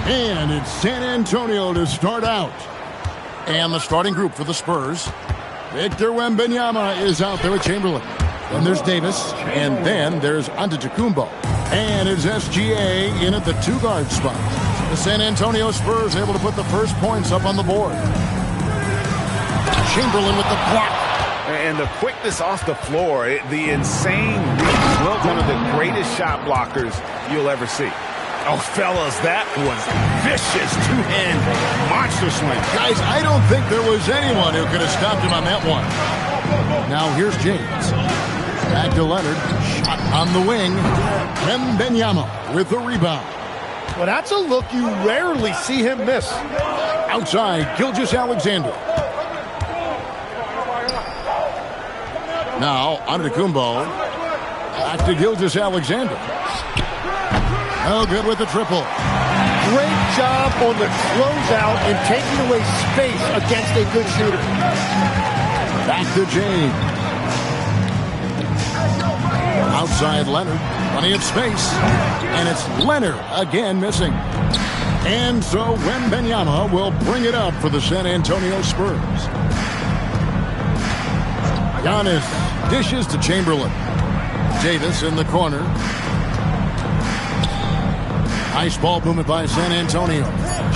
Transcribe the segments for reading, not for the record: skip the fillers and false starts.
And it's San Antonio to start out. And the starting group for the Spurs. Victor Wembanyama is out there with Chamberlain. Then there's Davis. And then there's Antetokounmpo. And it's SGA in at the two-guard spot. The San Antonio Spurs able to put the first points up on the board. Chamberlain with the block. And the quickness off the floor, the insane reach. Well, one of the greatest shot blockers you'll ever see. Oh, fellas, that was vicious two-hand monster swing. Guys, I don't think there was anyone who could have stopped him on that one. Now here's James. Back to Leonard. Shot on the wing. Wembanyama with the rebound. Well, that's a look you rarely see him miss. Outside, Gilgeous-Alexander. Now, Antetokounmpo. Back to Gilgeous-Alexander. No good with the triple. Great job on the closeout and taking away space against a good shooter. Back to James. Outside Leonard. Plenty of space. And it's Leonard again missing. And so Wembanyama will bring it up for the San Antonio Spurs. Giannis dishes to Chamberlain. Davis in the corner. Nice ball movement by San Antonio.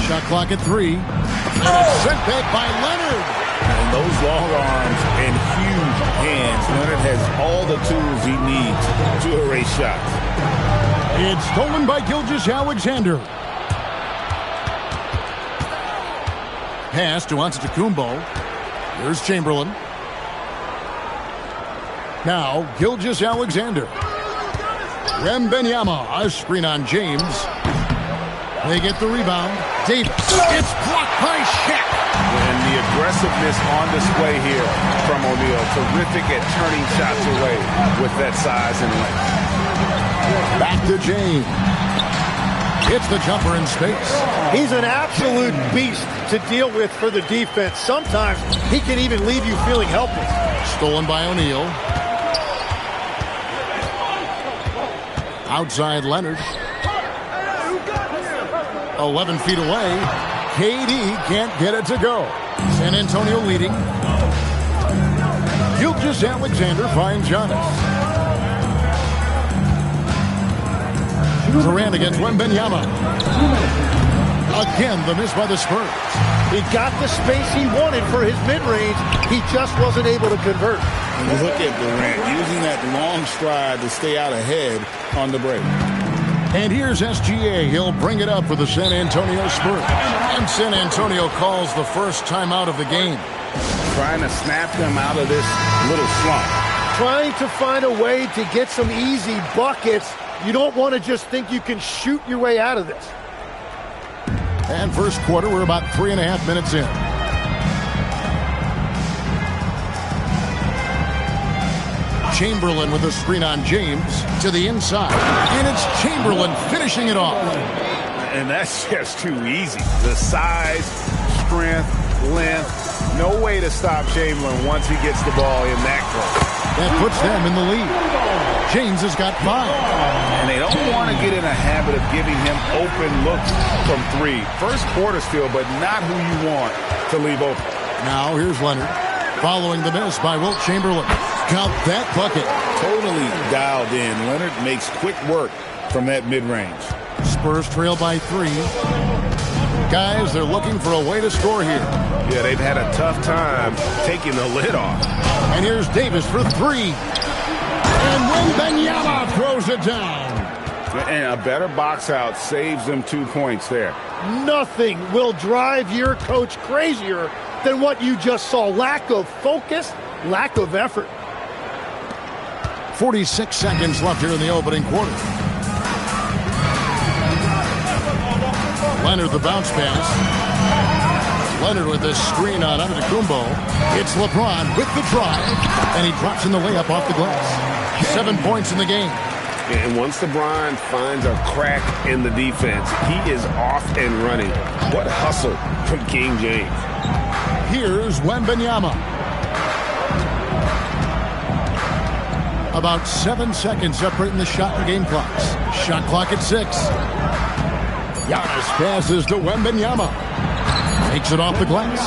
Shot clock at 3. And it's sent back by Leonard. And those long arms and huge hands. Leonard has all the tools he needs to erase shots. It's stolen by Gilgeous-Alexander. Pass to Antetokounmpo. Here's Chamberlain. Now Gilgeous-Alexander. Wembanyama, a screen on James. They get the rebound. Davis. It's blocked by Shaq. And the aggressiveness on display here from O'Neal. Terrific at turning shots away with that size and length. Back to James. Hits the jumper in space. He's an absolute beast to deal with for the defense. Sometimes he can even leave you feeling helpless. Stolen by O'Neal. Outside Leonard. 11 feet away. KD can't get it to go. San Antonio leading. Gilgeous-Alexander finds Giannis. Durant against Wembanyama. Again, the miss by the Spurs. He got the space he wanted for his mid-range. He just wasn't able to convert. And look at Durant using that long stride to stay out ahead on the break. And here's SGA. He'll bring it up for the San Antonio Spurs. And San Antonio calls the first timeout of the game. Trying to snap them out of this little slump. Trying to find a way to get some easy buckets. You don't want to just think you can shoot your way out of this. And first quarter, we're about 3.5 minutes in. Chamberlain with a screen on James to the inside. And it's Chamberlain finishing it off. And that's just too easy. The size, strength, length. No way to stop Chamberlain once he gets the ball in that close. That puts them in the lead. James has got 5. And they don't want to get in a habit of giving him open looks from 3. First quarter still, but not who you want to leave open. Now here's Leonard. Following the miss by Wilt Chamberlain. Count that bucket. Totally dialed in. Leonard makes quick work from that mid-range. Spurs trail by 3. Guys, they're looking for a way to score here. Yeah, they've had a tough time taking the lid off. And here's Davis for 3. And Wembanyama throws it down. And a better box out saves them 2 points there. Nothing will drive your coach crazier than what you just saw. Lack of focus, lack of effort. 46 seconds left here in the opening quarter. Leonard the bounce pass. Leonard with the screen on Antetokounmpo. It's LeBron with the drive. And he drops in the layup off the glass. 7 points in the game. And once LeBron finds a crack in the defense, he is off and running. What hustle from King James. Here's Wembanyama. About 7 seconds separating the shot and game clocks. Shot clock at 6. Giannis passes to Wembanyama. Takes it off the glass.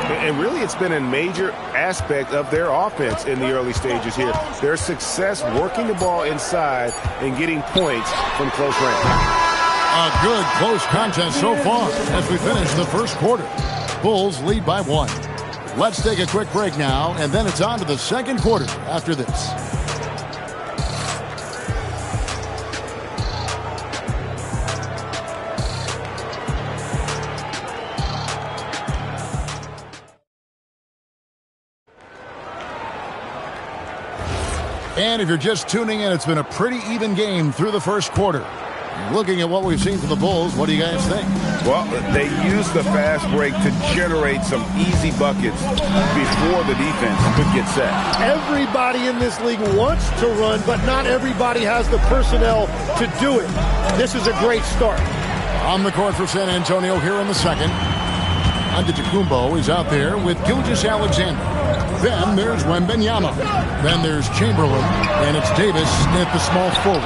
And really, it's been a major aspect of their offense in the early stages here. Their success working the ball inside and getting points from close range. A good close contest so far as we finish the first quarter. Bulls lead by 1. Let's take a quick break now, and then it's on to the second quarter after this. And if you're just tuning in, it's been a pretty even game through the first quarter. Looking at what we've seen from the Bulls, what do you guys think? Well, they used the fast break to generate some easy buckets before the defense could get set. Everybody in this league wants to run, but not everybody has the personnel to do it. This is a great start. On the court for San Antonio here in the second. Antetokounmpo is out there with Gilgeous-Alexander. Then there's Wembanyama. Then there's Chamberlain. And it's Davis at the small forward.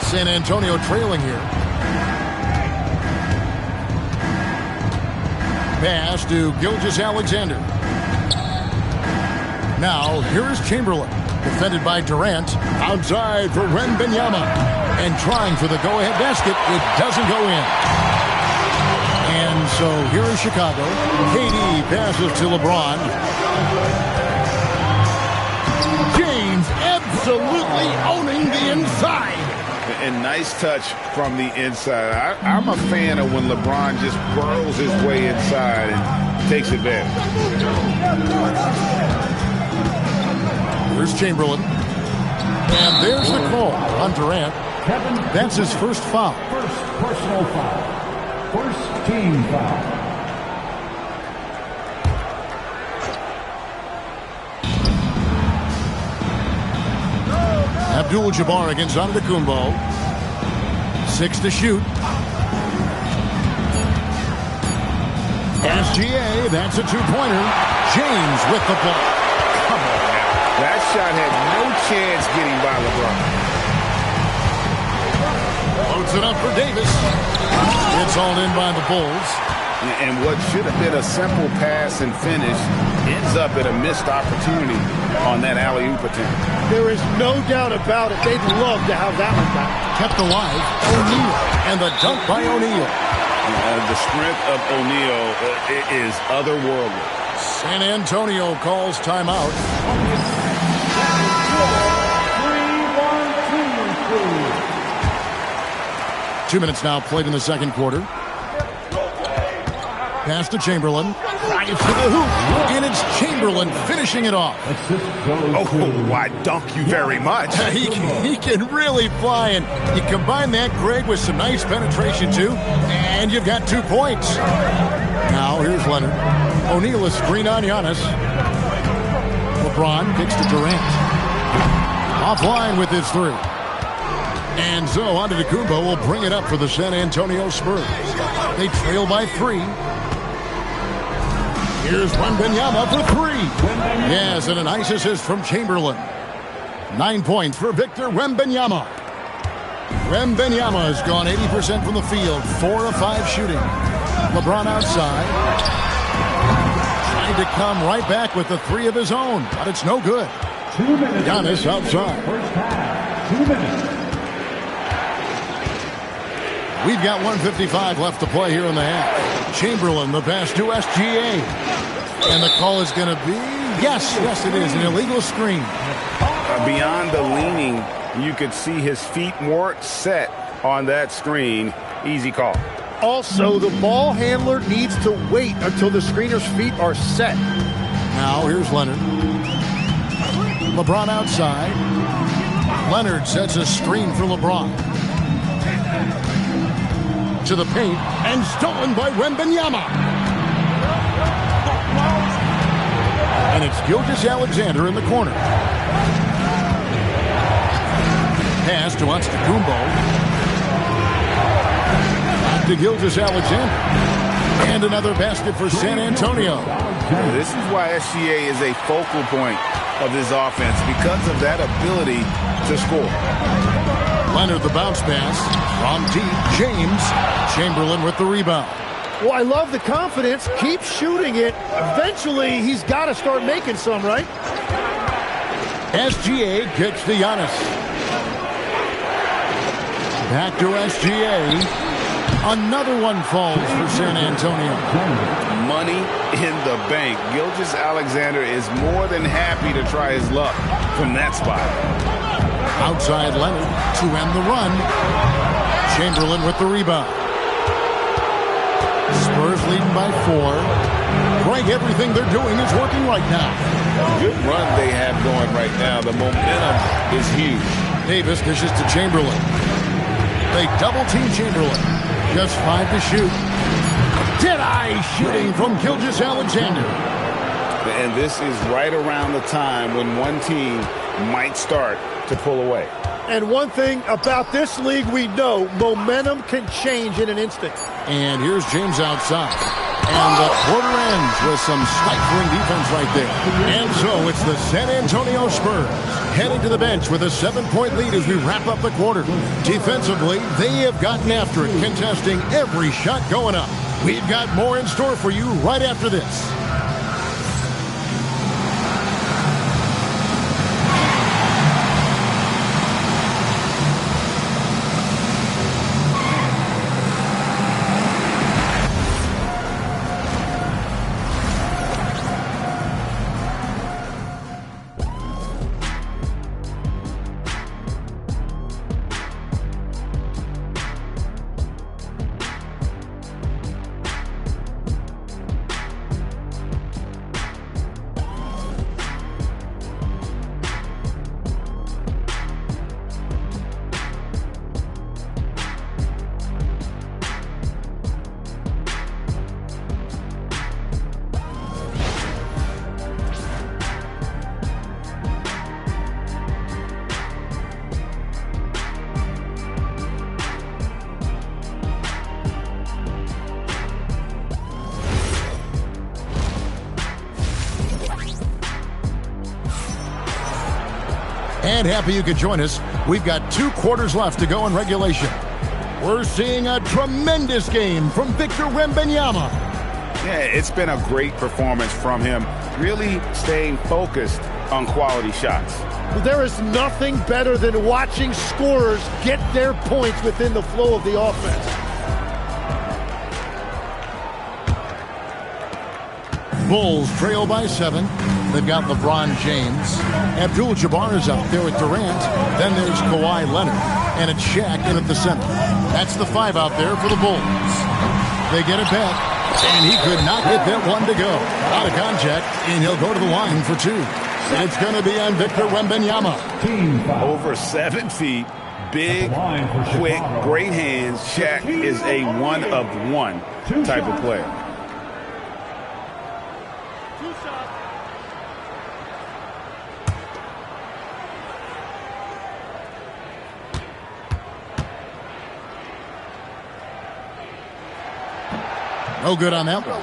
San Antonio trailing here. Pass to Gilgeous-Alexander. Now, here is Chamberlain. Defended by Durant. Outside for Wembanyama. And trying for the go-ahead basket. It doesn't go in. And so here is Chicago. KD passes to LeBron. James absolutely owning the inside. And nice touch from the inside. I'm a fan of when LeBron just burrows his way inside and takes advantage. There's Chamberlain. And there's the call on Durant. That's his first foul. First personal foul. First team foul. Abdul-Jabbar against Antetokounmpo. 6 to shoot. SGA, that's a two-pointer. James with the ball. Come on now. That shot had no chance getting by LeBron. Loads it up for Davis. It's hauled in by the Bulls. And what should have been a simple pass and finish ends up at a missed opportunity on that alley-oop attempt. There is no doubt about it. They'd love to have that one back. Kept alive, O'Neal. And the dunk by O'Neal. The strength of O'Neal is otherworldly. San Antonio calls timeout. 2 minutes now played in the second quarter. Pass to Chamberlain. Drives to the hoop. And it's Chamberlain finishing it off. Oh, why dunk you very much. He can really fly. And you combine that, Greg, with some nice penetration, too. And you've got 2 points. Now, here's Leonard. O'Neal is screen on Giannis. LeBron kicks to Durant. Offline with his 3. And so Antetokounmpo will bring it up for the San Antonio Spurs. They trail by 3. Here's Wembanyama for 3. Yes, and a nice assist from Chamberlain. 9 points for Victor Wembanyama. Wembanyama has gone 80% from the field. 4 of 5 shooting. LeBron outside. Trying to come right back with the 3 of his own, but it's no good. 2 minutes. Giannis outside. First half. 2 minutes. We've got 1:55 left to play here in the half. Chamberlain, the pass to SGA. And the call is going to be, yes, it is, an illegal screen. Beyond the leaning, you could see his feet more set on that screen. Easy call. Also, the ball handler needs to wait until the screener's feet are set. Now, here's Leonard. LeBron outside. Leonard sets a screen for LeBron. To the paint, and stolen by Wembanyama. And it's Gilgeous-Alexander in the corner. Pass to Antetokounmpo. Back to Gilgeous-Alexander. And another basket for San Antonio. This is why SGA is a focal point of this offense, because of that ability to score. Leonard the bounce pass from deep. James. Chamberlain with the rebound. Well, I love the confidence. Keep shooting it. Eventually, he's got to start making some, right? SGA kicks to Giannis. Back to SGA. Another one falls for San Antonio. Money in the bank. Gilgeous-Alexander is more than happy to try his luck from that spot. Outside Leonard to end the run. Chamberlain with the rebound. Spurs leading by 4. Greg, everything they're doing is working right now. Good run they have going right now. The momentum is huge. Davis dishes to Chamberlain. They double-team Chamberlain. Just 5 to shoot. Dead-eye shooting from Gilgeous-Alexander. And this is right around the time when one team might start to pull away. And one thing about this league we know, momentum can change in an instant. And here's James outside. And the quarter ends with some stifling defense right there. And so it's the San Antonio Spurs heading to the bench with a 7-point lead as we wrap up the quarter. Defensively, they have gotten after it, contesting every shot going up. We've got more in store for you right after this. And happy you could join us. We've got 2 quarters left to go in regulation. We're seeing a tremendous game from Victor Wembanyama. Yeah, it's been a great performance from him, really staying focused on quality shots. Well, there is nothing better than watching scorers get their points within the flow of the offense. Bulls trail by 7. They've got LeBron James. Abdul-Jabbar is out there with Durant. Then there's Kawhi Leonard. And it's Shaq in at the center. That's the 5 out there for the Bulls. They get it back. And he could not get that one to go. Out of contact, and he'll go to the line for 2. It's going to be on Victor Wembanyama. Over 7 feet, big, quick, great hands. Shaq is a one-of-one type of player. No good on that one.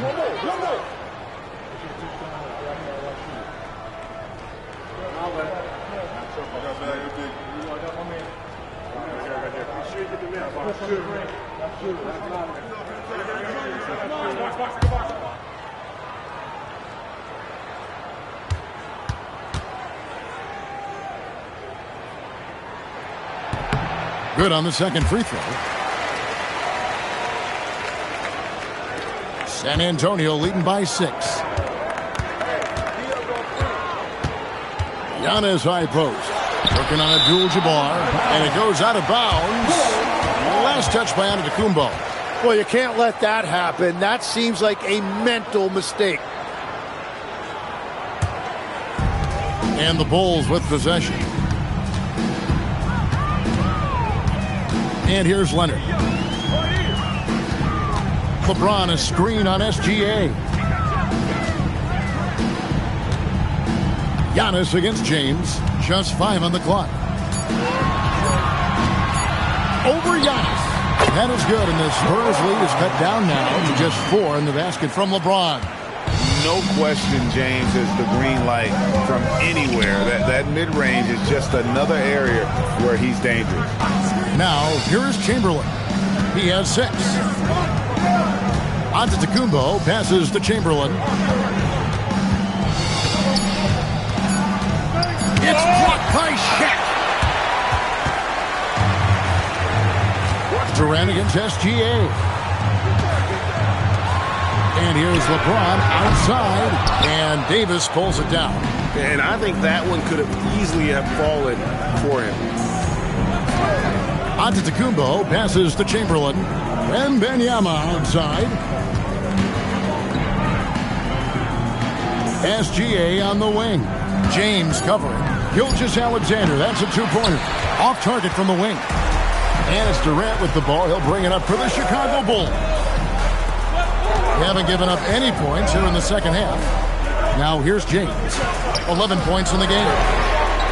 Good on the second free throw. San Antonio leading by 6. Giannis high post. Working on Abdul-Jabbar. And it goes out of bounds. Last touch by Antetokounmpo. Well, you can't let that happen. That seems like a mental mistake. And the Bulls with possession. And here's Leonard. LeBron, a screen on SGA. Giannis against James. Just 5 on the clock. Over Giannis. That is good, and the Spurs lead is cut down now to just 4 in the basket from LeBron. No question, James is the green light from anywhere. That mid-range is just another area where he's dangerous. Now, here is Chamberlain. He has 6. Antetokounmpo passes to Chamberlain. It's blocked by Shaq. Durant against SGA. And here's LeBron outside, and Davis pulls it down. And I think that one could have easily have fallen for him. Antetokounmpo passes to Chamberlain. Wembanyama outside. SGA on the wing. James covering. Gilgeous-Alexander, that's a 2-pointer. Off target from the wing. And it's Durant with the ball. He'll bring it up for the Chicago Bulls. They haven't given up any points here in the second half. Now here's James. 11 points in the game.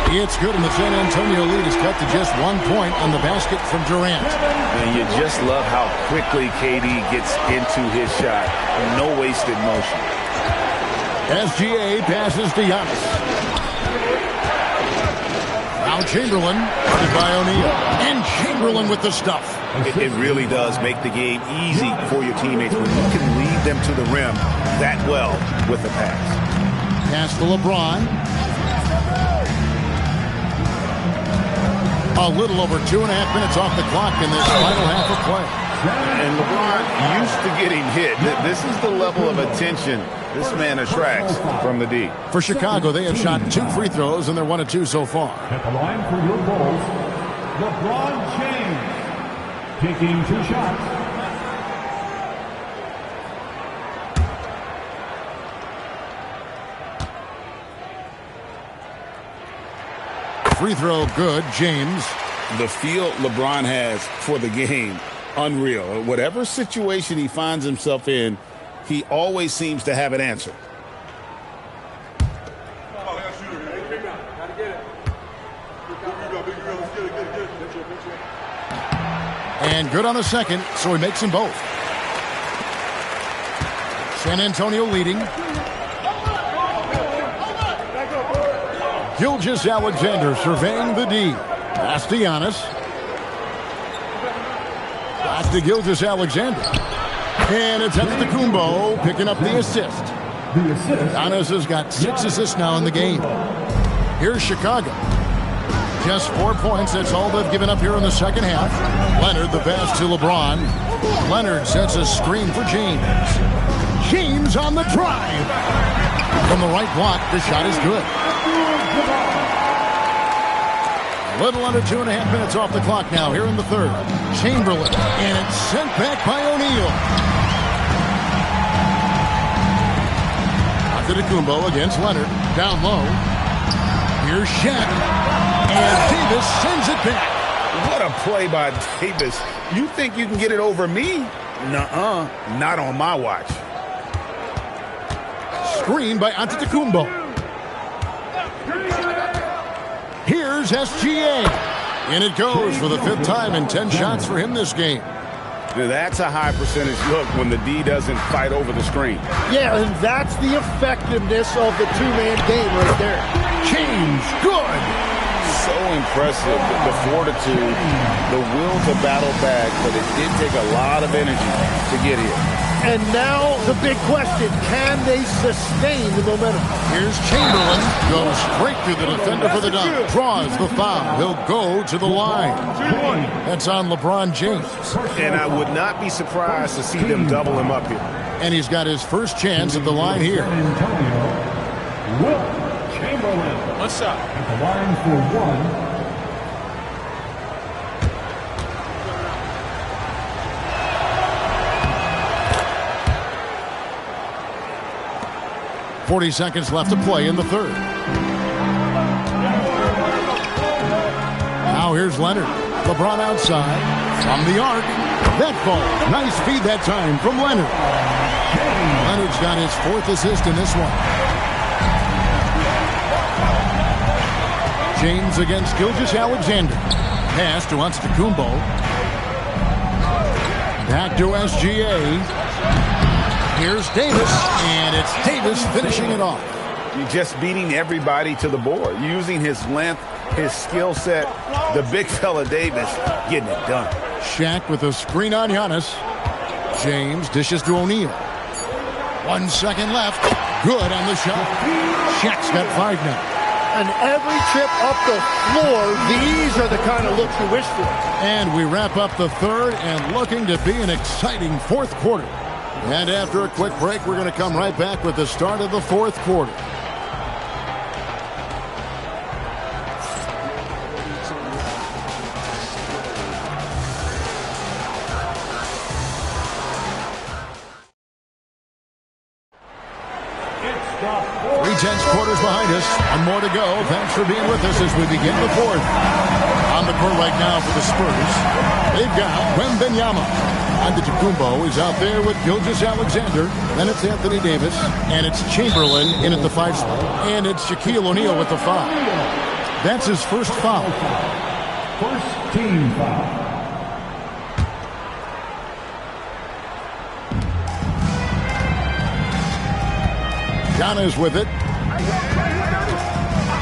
It's good, and the San Antonio lead is cut to just 1 point on the basket from Durant. And you just love how quickly KD gets into his shot. No wasted motion. SGA passes to Giannis. Now Chamberlain, guarded by O'Neal. And Chamberlain with the stuff. It really does make the game easy for your teammates when you can lead them to the rim that well with the pass. Pass to LeBron. A little over 2.5 minutes off the clock in this final half of play. And LeBron used to getting hit. This is the level of attention this man attracts from the D. For Chicago, they have shot 2 free throws, and they're 1 of 2 so far. At the line for your Bulls, LeBron James taking 2 shots. Free throw good, James. The feel LeBron has for the game, unreal. Whatever situation he finds himself in, he always seems to have an answer. And good on the second, so he makes them both. San Antonio leading. Gilgeous-Alexander surveying the D. Pass to Giannis. Pass to Gilgeous-Alexander. And it's Antetokounmpo picking up the assist. Giannis has got 6 assists now in the game. Here's Chicago. Just 4 points. That's all they've given up here in the second half. Leonard, the pass to LeBron. Leonard sets a screen for James. James on the drive. From the right block, the shot is good. A little under 2.5 minutes off the clock now here in the third. Chamberlain, and it's sent back by O'Neal. Antetokounmpo against Leonard, down low. Here's Shaq, and Davis sends it back. What a play by Davis. You think you can get it over me? Nuh-uh, not on my watch. Screen by Antetokounmpo. Here's SGA. And it goes for the 5th time in 10 shots for him this game. That's a high percentage look when the D doesn't fight over the screen. Yeah, and that's the effectiveness of the 2-man game right there. James, good. So impressive, the fortitude, the will to battle back, but it did take a lot of energy to get here. And now the big question, can they sustain the momentum? Here's Chamberlain, goes straight through the defender for the dunk, draws the foul. He'll go to the line. That's on LeBron James. And I would not be surprised to see them double him up here. And he's got his first chance at the line here. Will Chamberlain. What's up? At the line for 1. 40 seconds left to play in the third. Now here's Leonard. LeBron outside. From the arc. That ball. Nice feed that time from Leonard. Leonard's got his 4th assist in this one. James against Gilgeous-Alexander. Pass to Antetokounmpo. Back to SGA. Here's Davis, and it's Davis finishing it off. You're just beating everybody to the board, using his length his skill set, the big fella Davis getting it done. Shaq with a screen on Giannis. James dishes to O'Neal. 1 second left. Good on the shot. Shaq's got 5 now. And every trip up the floor, these are the kind of looks you wish for. And we wrap up the third and looking to be an exciting fourth quarter. And after a quick break, we're going to come right back with the start of the fourth quarter. Three-tenths quarters behind us. One more to go. Thanks for being with us as we begin the fourth. On the court right now for the Spurs, they've got Wembanyama. Antetokounmpo is out there with Gilgeous-Alexander. Then it's Anthony Davis. And it's Chamberlain in at the 5 spot. And it's Shaquille O'Neal with the foul. That's his first foul. First team foul. Giannis with it.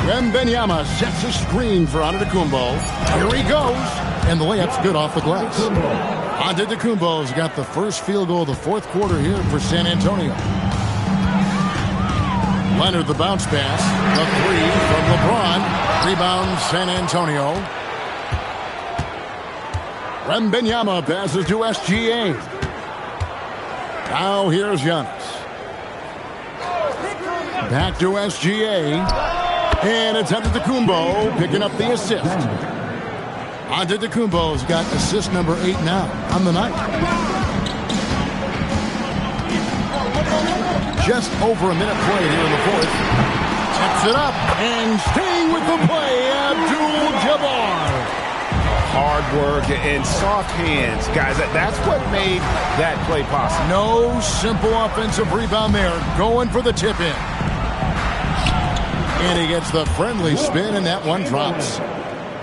Wembanyama sets a screen for Antetokounmpo. Here he goes. And the layup's good off the glass. Antetokounmpo's got the first field goal of the fourth quarter here for San Antonio. Leonard the bounce pass. The 3 from LeBron. Rebound San Antonio. Wembanyama passes to SGA. Now here's Giannis. Back to SGA. And it's Antetokounmpo picking up the assist. Antetokounmpo's got assist number 8 now on the night. Just over a minute played here in the fourth. Sets it up and staying with the play, Abdul-Jabbar. Hard work and soft hands, guys. That's what made that play possible. No simple offensive rebound there. Going for the tip-in. And he gets the friendly spin, and that one drops.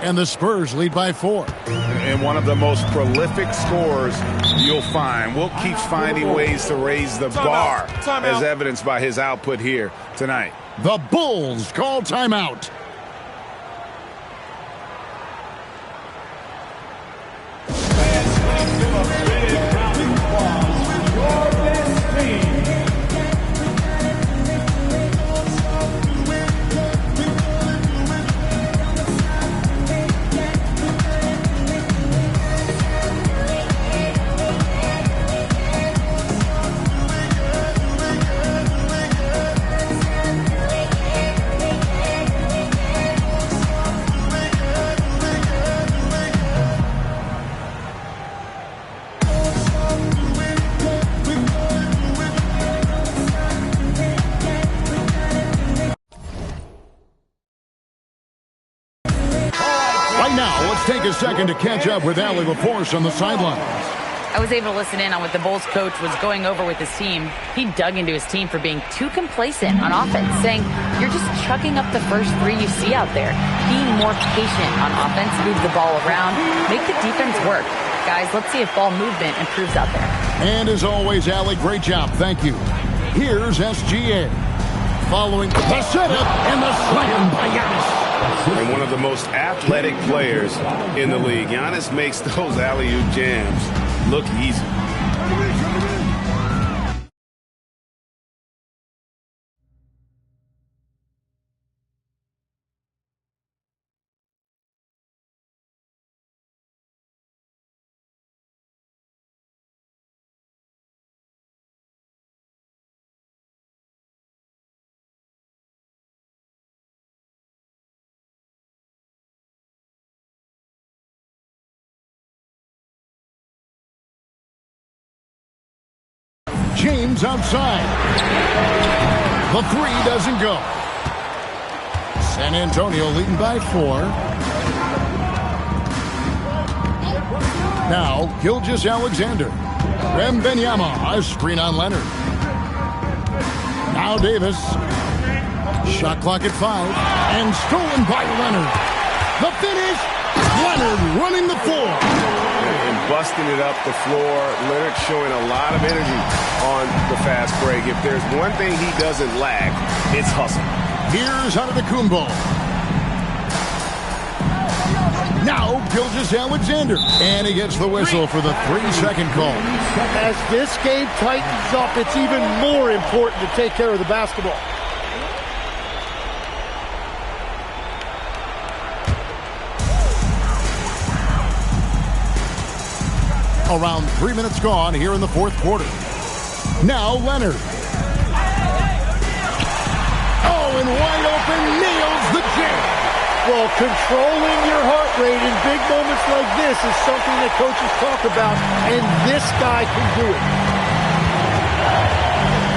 And the Spurs lead by 4. And one of the most prolific scorers you'll find. Wilt keeps finding ways to raise the bar, as evidenced by his output here tonight. The Bulls call timeout. Take a second to catch up with Allie LaForce on the sidelines. I was able to listen in on what the Bulls coach was going over with his team. He dug into his team for being too complacent on offense, saying, you're just chucking up the first 3 you see out there. Be more patient on offense, move the ball around, make the defense work. Guys, let's see if ball movement improves out there. And as always, Allie, great job. Thank you. Here's SGA. Following the setup and the slam by Giannis. And one of the most athletic players in the league. Giannis makes those alley-oop jams look easy. James outside. The 3 doesn't go. San Antonio leading by 4. Now, Gilgeous-Alexander. Wembanyama, a screen on Leonard. Now Davis. Shot clock at 5. And stolen by Leonard. The finish. Leonard running the floor. And busting it up the floor. Leonard showing a lot of energy on the fast break. If there's one thing he doesn't lack, it's hustle. Here's Antetokounmpo. Now Gilgeous-Alexander. And he gets the whistle for the 3-second call. As this game tightens up, it's even more important to take care of the basketball. Around 3 minutes gone here in the fourth quarter. Now Leonard. Oh, and wide open, nails the jam. Well, controlling your heart rate in big moments like this is something that coaches talk about, and this guy can do it.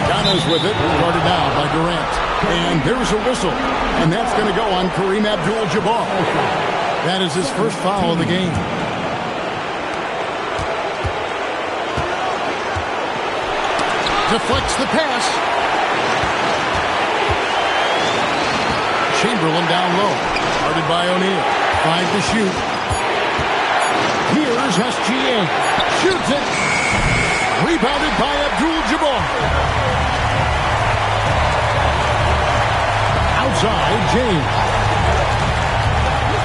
Giannis with it, guarded now by Durant. And there's a whistle, and that's going to go on Kareem Abdul-Jabbar. That is his first foul of the game. Deflects the pass. Chamberlain down low. Guarded by O'Neal. 5 to shoot. Here's SGA. Shoots it. Rebounded by Abdul-Jabbar. Outside, James.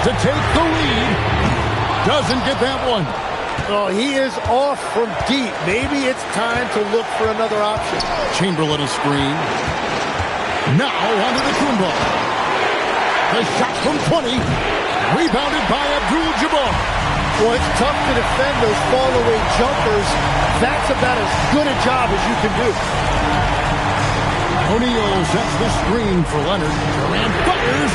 To take the lead. Doesn't get that one. Oh, he is off from deep. Maybe it's time to look for another option. Chamberlain a screen. Now onto the Kumbo. The shot from 20. Rebounded by Abdul-Jabbar. Well, it's tough to defend those fall-away jumpers. That's about as good a job as you can do. O'Neal sets the screen for Leonard. Durant fires.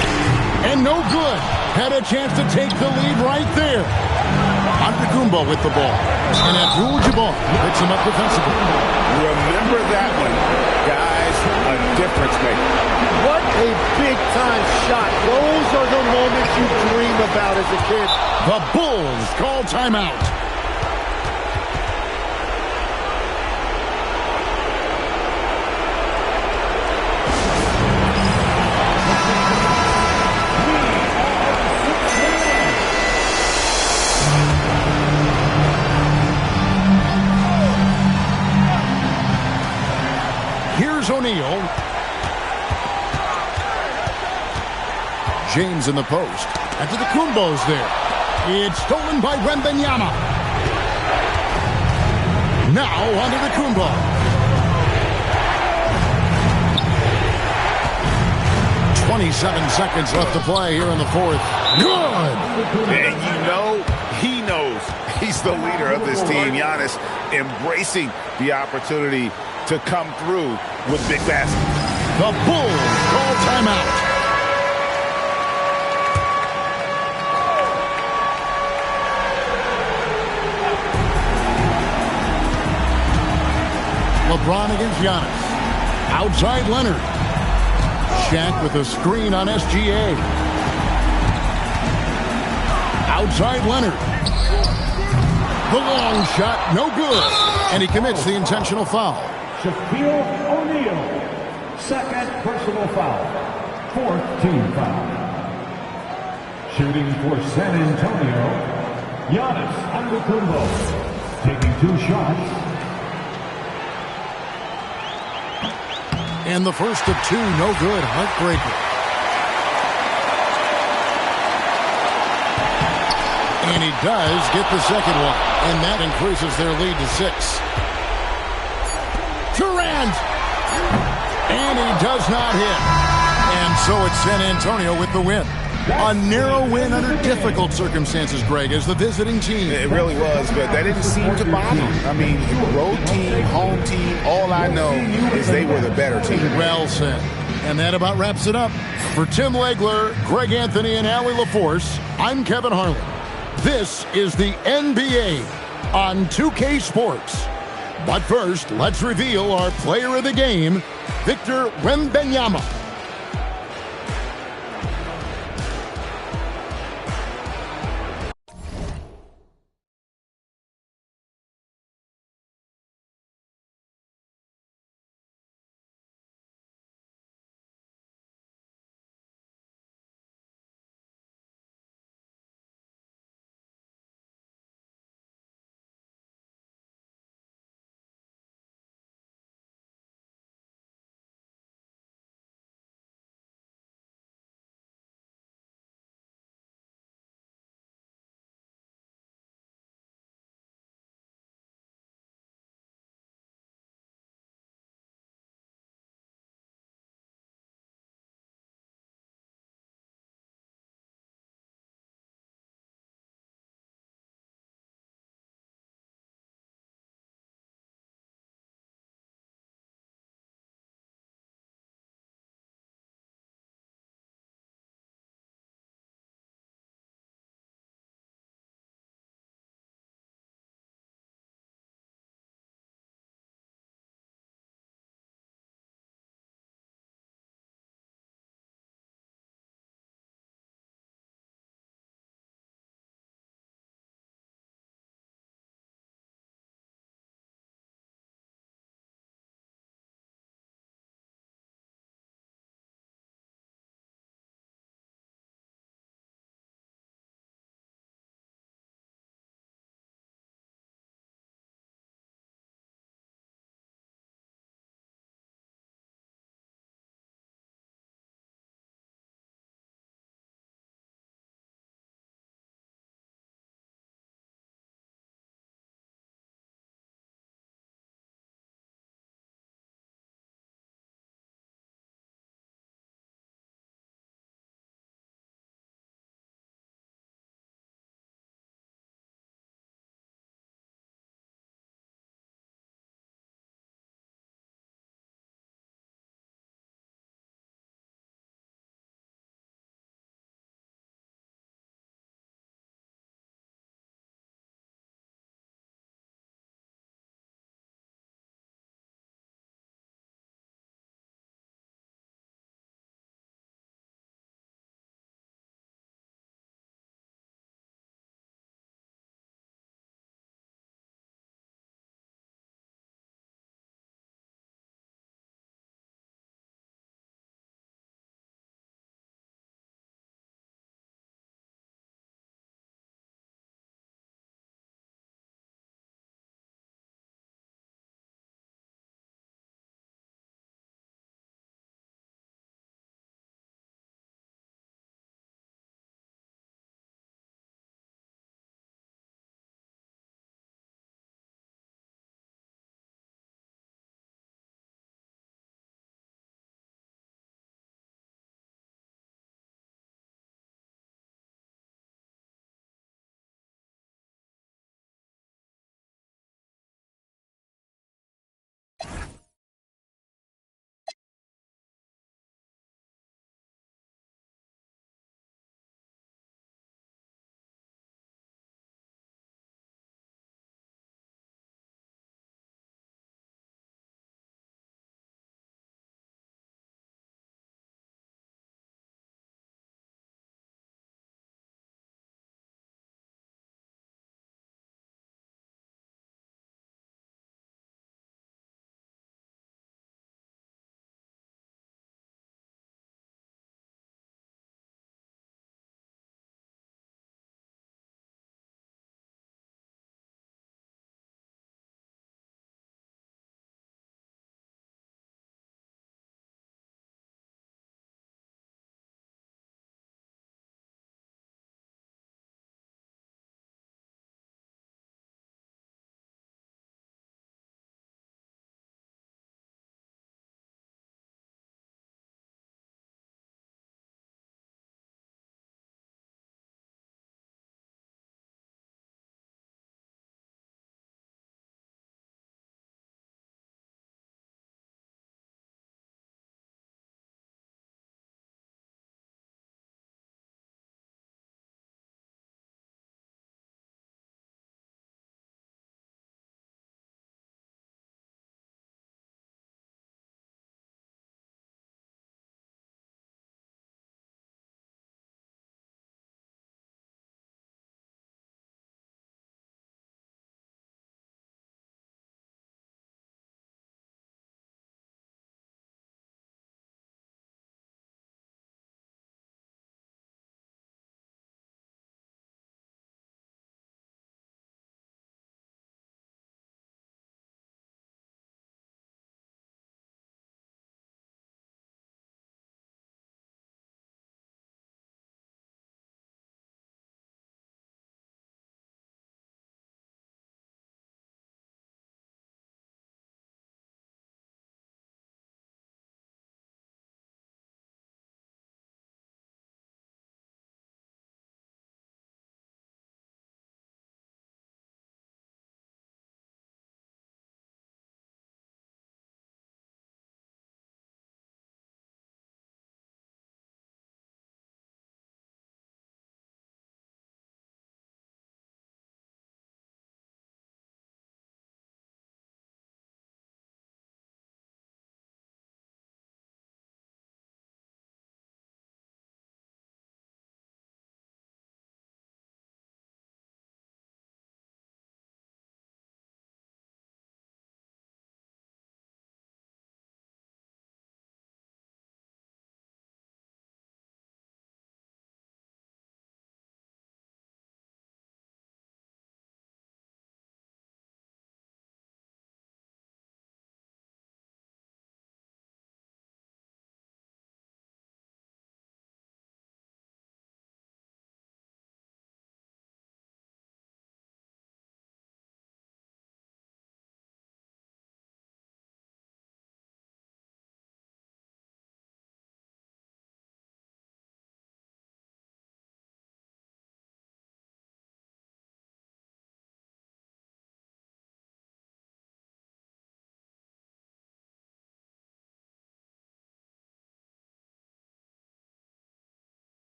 And no good. Had a chance to take the lead right there. Antetokounmpo with the ball. And Abdul-Jabbar picks him up defensively. Remember that one. Guys, a difference maker. What a big-time shot. Those are the moments you dream about as a kid. The Bulls call timeout. O'Neal. James in the post. Antetokounmpo's there. It's stolen by Wembanyama. Now Antetokounmpo. .27 seconds left to play here in the fourth. Good! And you know, he knows he's the leader of this team. Giannis embracing the opportunity to come through with big baskets. The Bulls call timeout. LeBron against Giannis. Outside Leonard. Shaq with a screen on SGA. Outside Leonard. The long shot, no good. And he commits the intentional foul. Shaquille O'Neal, second personal foul, fourth team foul. Shooting for San Antonio, Giannis Antetokounmpo, taking 2 shots. And the first of 2, no good, heartbreaker. And he does get the second one, and that increases their lead to 6. Durant! And he does not hit. And so it's San Antonio with the win. A narrow win under difficult circumstances, Greg, as the visiting team. It really was, but that didn't seem to bother them. I mean, road team, home team, all I know is they were the better team. Well said. And that about wraps it up. For Tim Legler, Greg Anthony, and Allie LaForce, I'm Kevin Harlan. This is the NBA on 2K Sports. But first, let's reveal our player of the game, Victor Wembanyama.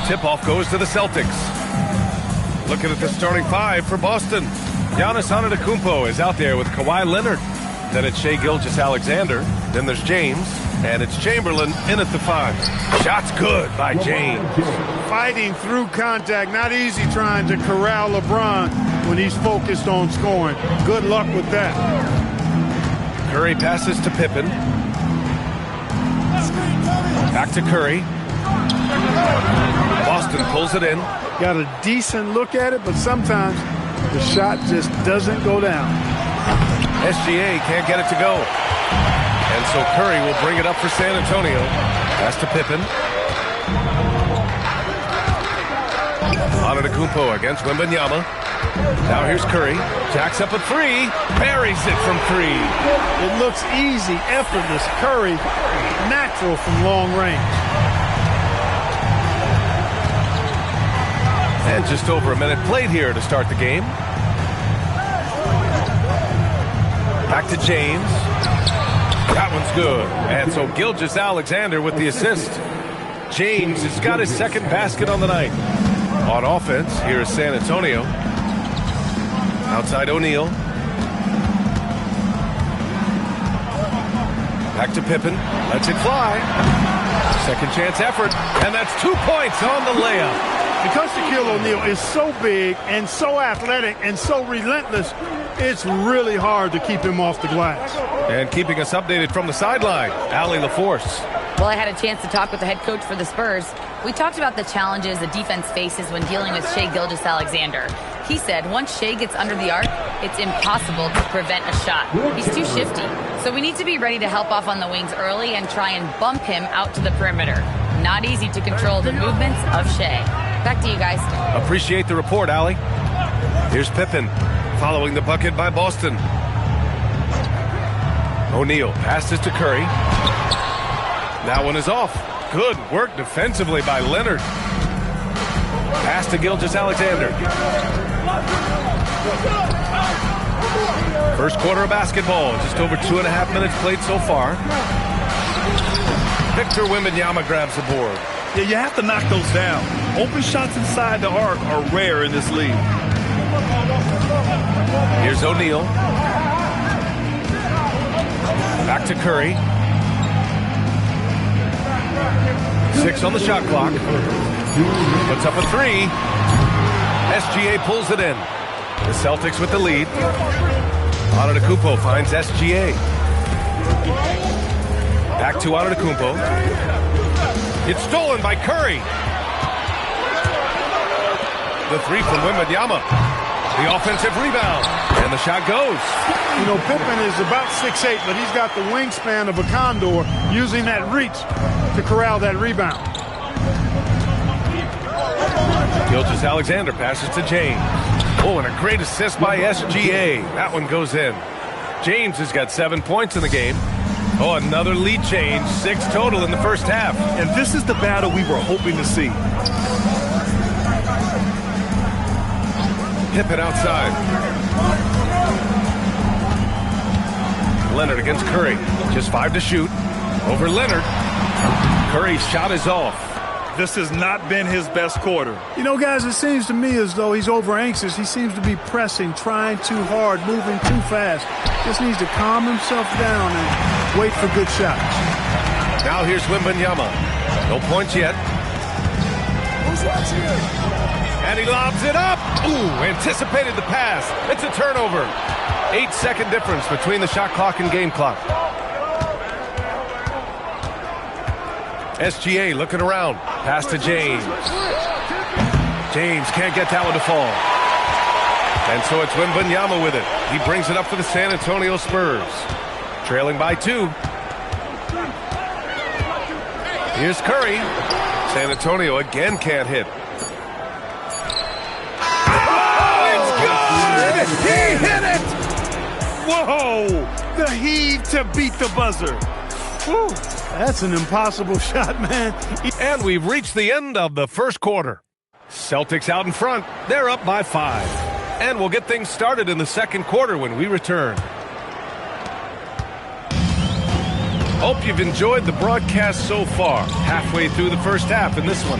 Tip-off goes to the Celtics. Looking at the starting five for Boston. Giannis Antetokounmpo is out there with Kawhi Leonard. Then it's Shai Gilgeous-Alexander. Then there's James. And it's Chamberlain in at the 5. Shots good by James. Fighting through contact. Not easy trying to corral LeBron when he's focused on scoring. Good luck with that. Curry passes to Pippen. Back to Curry. Boston pulls it in. Got a decent look at it, but sometimes the shot just doesn't go down. SGA can't get it to go. And so Curry will bring it up for San Antonio. Pass to Pippen. Antetokounmpo against Wembanyama. Now here's Curry. Jacks up a 3. Buries it from 3. It looks easy, effortless. Curry, natural from long range. And just over a minute played here to start the game. Back to James. That one's good. And so Gilgeous-Alexander with the assist. James has got his second basket on the night. On offense, here is San Antonio. Outside O'Neal. Back to Pippen. Lets it fly. Second chance effort. And that's 2 points on the layup. Because Shaquille O'Neal is so big and so athletic and so relentless, it's really hard to keep him off the glass. And keeping us updated from the sideline, Allie LaForce. Well, I had a chance to talk with the head coach for the Spurs. We talked about the challenges the defense faces when dealing with Shai Gilgeous-Alexander. He said once Shai gets under the arc, it's impossible to prevent a shot. He's too shifty. So we need to be ready to help off on the wings early and try and bump him out to the perimeter. Not easy to control the movements of Shai. Back to you guys. Appreciate the report, Allie. Here's Pippen following the bucket by Boston. O'Neal passes to Curry. That one is off. Good work defensively by Leonard. Pass to Gilgeous-Alexander. First quarter of basketball. Just over 2.5 minutes played so far. Victor Wembanyama grabs the board. Yeah, you have to knock those down. Open shots inside the arc are rare in this league. Here's O'Neal. Back to Curry. 6 on the shot clock. Puts up a 3. SGA pulls it in. The Celtics with the lead. Antetokounmpo finds SGA. Back to Antetokounmpo. It's stolen by Curry. The 3 from Wembanyama. The offensive rebound. And the shot goes. You know, Pippen is about 6'8", but he's got the wingspan of a condor, using that reach to corral that rebound. Gilgeous-Alexander passes to James. Oh, and a great assist by SGA. That one goes in. James has got 7 points in the game. Oh, another lead change. 6 total in the first half. And this is the battle we were hoping to see. Pippen outside. Leonard against Curry. Just 5 to shoot. Over Leonard. Curry's shot is off. This has not been his best quarter. You know, guys, it seems to me as though he's over anxious. He seems to be pressing, trying too hard, moving too fast. Just needs to calm himself down and wait for good shots. Now here's Wembanyama. No points yet. And he lobs it up. Ooh, anticipated the pass. It's a turnover. 8-second difference between the shot clock and game clock. SGA looking around. Pass to James. James can't get that one to fall. And so it's Wembanyama with it. He brings it up for the San Antonio Spurs. Trailing by 2. Here's Curry. San Antonio again can't hit. Oh, it's good! He hit it! Whoa! The heave to beat the buzzer. Whew. That's an impossible shot, man. And we've reached the end of the first quarter. Celtics out in front. They're up by 5. And we'll get things started in the second quarter when we return. Hope you've enjoyed the broadcast so far. Halfway through the first half in this one.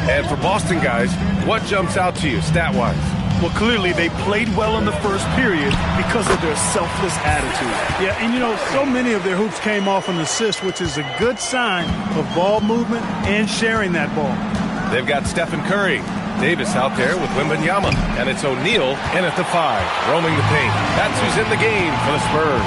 And for Boston guys, what jumps out to you stat-wise? Well, clearly they played well in the first period because of their selfless attitude. Yeah, and you know, so many of their hoops came off an assist, which is a good sign of ball movement and sharing that ball. They've got Stephen Curry. Davis out there with Wembanyama. And it's O'Neal in at the 5, roaming the paint. That's who's in the game for the Spurs.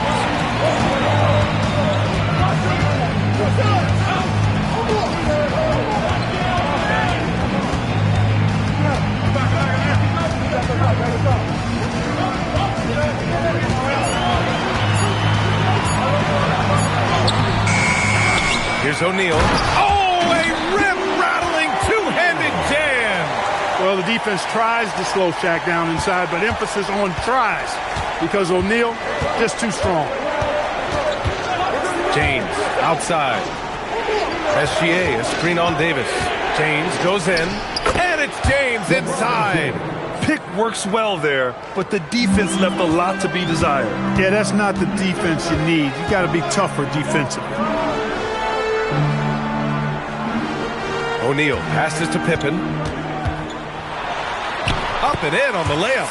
Here's O'Neal. Oh, a rim-rattling two-handed jam. Well, the defense tries to slow Shaq down inside, but emphasis on tries because O'Neal just too strong. James outside. SGA, a screen on Davis. James goes in, and it's James inside. Pick works well there, but the defense left a lot to be desired. Yeah, that's not the defense you need. You got to be tougher defensively. O'Neal passes to Pippen. Up and in on the layup.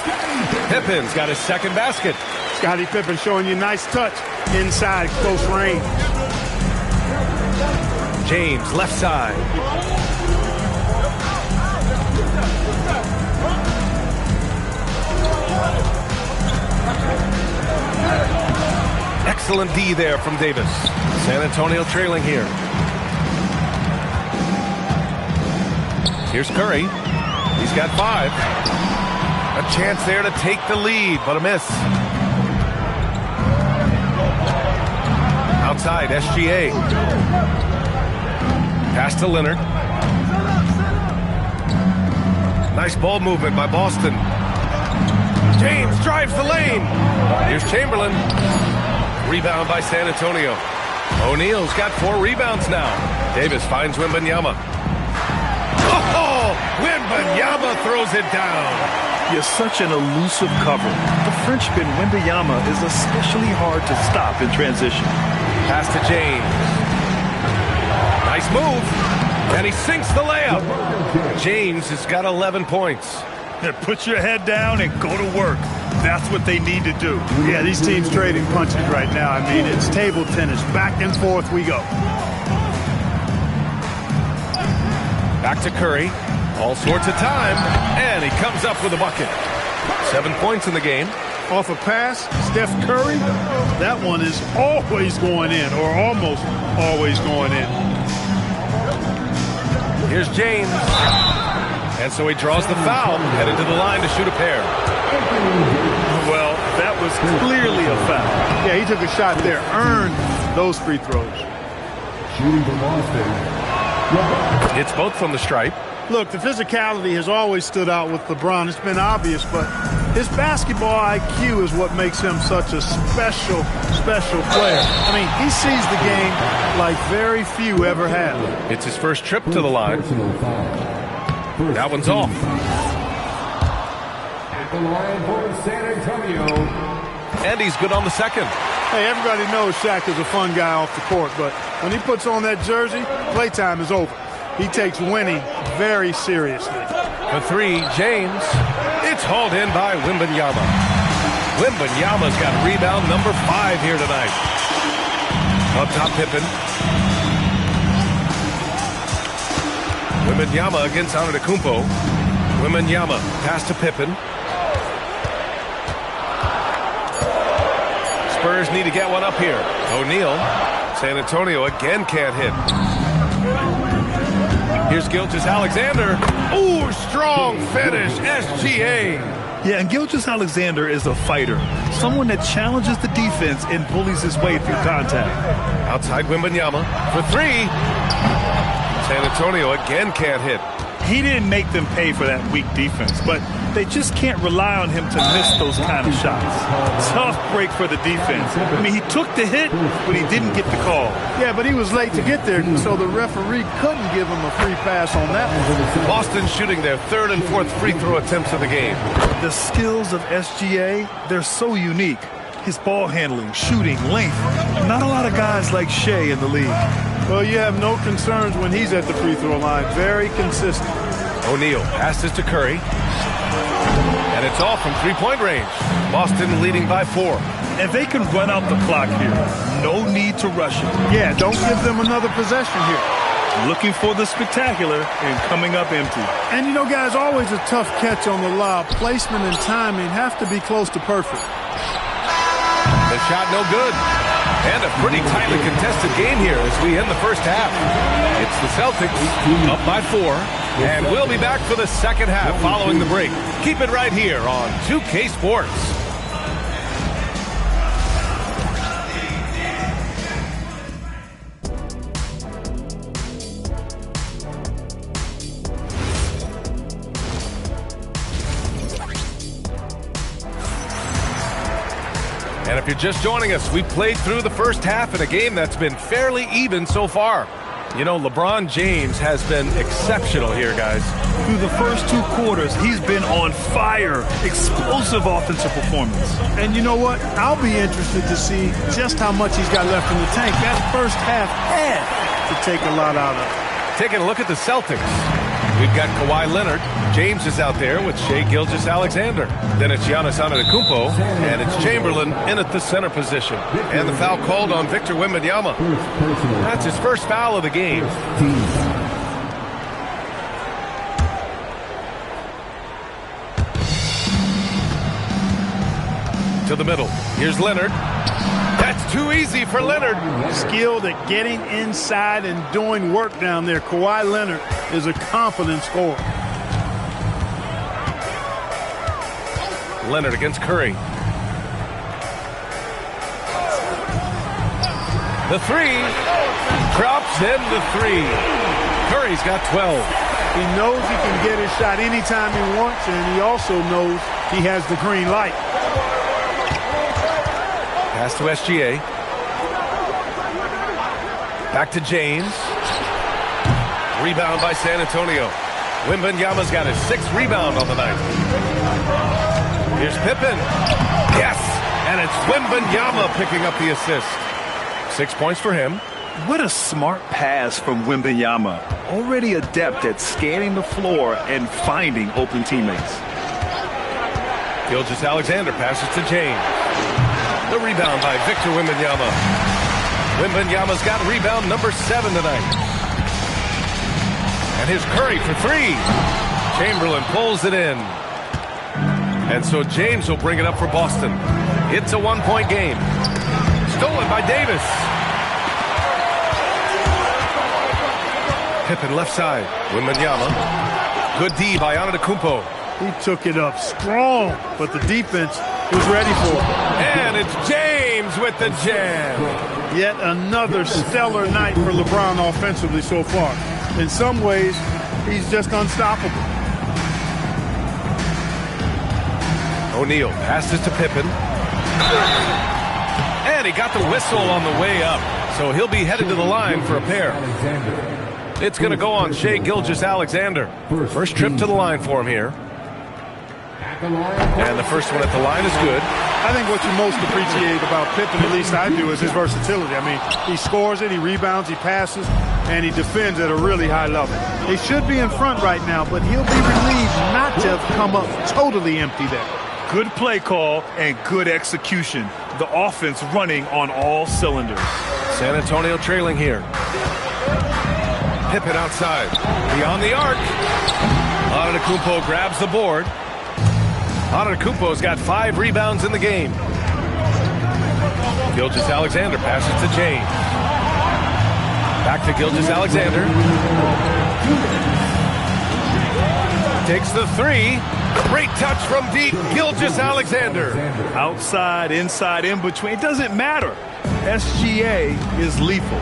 Pippen's got his second basket. Scottie Pippen showing you nice touch inside close range. James left side. Excellent D there from Davis. San Antonio trailing here. Here's Curry. He's got 5. A chance there to take the lead, but a miss. Outside, SGA. Pass to Leonard. Nice ball movement by Boston. James drives the lane. Here's Chamberlain. Rebound by San Antonio. O'Neal's got 4 rebounds now. Davis finds Wembanyama. Oh, Wembanyama throws it down. You're such an elusive cover. The Frenchman Wembanyama is especially hard to stop in transition. Pass to James. Nice move. And he sinks the layup. James has got 11 points. Put your head down and go to work. That's what they need to do. Yeah, these teams trading punches right now. I mean, it's table tennis. Back and forth we go. Back to Curry. All sorts of time. And he comes up with a bucket. 7 points in the game. Off a pass, Steph Curry. That one is always going in, or almost always going in. Here's James. And so he draws the foul, headed to the line to shoot a pair. Well, that was clearly a foul. Yeah, he took a shot there, earned those free throws. Shooting for Boston. It's both from the stripe. Look, the physicality has always stood out with LeBron. It's been obvious, but his basketball IQ is what makes him such a special player. I mean, he sees the game like very few ever have. It's his first trip to the line. That one's off. At the line for San Antonio. And he's good on the second. Hey, everybody knows Shaq is a fun guy off the court, but when he puts on that jersey, playtime is over. He takes winning very seriously. For 3, James. It's hauled in by Wembanyama. Wembanyama's got rebound number 5 here tonight. Up top, Pippen. Wembanyama against Antetokounmpo. Wembanyama pass to Pippen. Spurs need to get one up here. O'Neal. San Antonio again can't hit. Here's Gilgeous-Alexander. Ooh, strong finish. SGA. Yeah, and Gilgeous-Alexander is a fighter. Someone that challenges the defense and bullies his way through contact. Outside Wembanyama for 3. San Antonio again can't hit. He didn't make them pay for that weak defense, but they just can't rely on him to miss those kind of shots. Tough break for the defense. I mean, he took the hit, but he didn't get the call. Yeah, but he was late to get there, so the referee couldn't give him a free pass on that one. Boston shooting their 3rd and 4th free throw attempts of the game. The skills of SGA, they're so unique. His ball handling, shooting, length. Not a lot of guys like Shea in the league. Well, you have no concerns when he's at the free throw line. Very consistent. O'Neal passes to Curry. And it's off from three-point range. Boston leading by 4. And they can run out the clock here. No need to rush it. Yeah, don't give them another possession here. Looking for the spectacular and coming up empty. And, you know, guys, always a tough catch on the lob. Placement and timing have to be close to perfect. The shot no good. And a pretty tightly contested game here as we end the first half. It's the Celtics up by 4. And we'll be back for the second half following the break. Keep it right here on 2K Sports. And if you're just joining us, we played through the first half in a game that's been fairly even so far. You know, LeBron James has been exceptional here, guys. Through the first 2 quarters, he's been on fire. Explosive offensive performance. And you know what? I'll be interested to see just how much he's got left in the tank. That first half had to take a lot out of it. Taking a look at the Celtics. We've got Kawhi Leonard. James is out there with Shai Gilgeous-Alexander. Then it's Giannis Antetokounmpo, and it's Chamberlain in at the center position. And the foul called on Victor Wembanyama. That's his first foul of the game. To the middle. Here's Leonard. That's too easy for Leonard. Skilled at getting inside and doing work down there. Kawhi Leonard is a confident scorer. Leonard against Curry. The 3. Drops in the 3. Curry's got 12. He knows he can get his shot anytime he wants, and he also knows he has the green light. Pass to SGA. Back to James. Rebound by San Antonio. Wembanyama's got his 6th rebound on the night. Here's Pippen. Yes! And it's Wembanyama picking up the assist. 6 points for him. What a smart pass from Wembanyama. Already adept at scanning the floor and finding open teammates. Gilgeous-Alexander passes to James. The rebound by Victor Wembanyama. Wembanyama's got rebound number 7 tonight. And here's Curry for 3. Chamberlain pulls it in. And so James will bring it up for Boston. It's a 1-point game. Stolen by Davis. Pippen left side. Wembanyama. Good D by Antetokounmpo. He took it up strong, but the defense was ready for it. And it's James with the jam. Yet another stellar night for LeBron offensively so far. In some ways, he's just unstoppable. O'Neal passes to Pippen. And he got the whistle on the way up. So he'll be headed to the line for a pair. It's going to go on Shai Gilgeous-Alexander. First trip to the line for him here. And the first one at the line is good. I think what you most appreciate about Pippen, at least I do, is his versatility. I mean, he scores it, he rebounds, he passes, and he defends at a really high level. They should be in front right now, but he'll be relieved not to have come up totally empty there. Good play call and good execution. The offense running on all cylinders. San Antonio trailing here. Pippen outside. Beyond the arc. Antetokounmpo grabs the board. Antetokounmpo's got 5 rebounds in the game. Gilgeous-Alexander passes to James. Back to Gilgeous-Alexander. Takes the 3. Great touch from deep. Gilgeous-Alexander. Outside, inside, in between. It doesn't matter. SGA is lethal.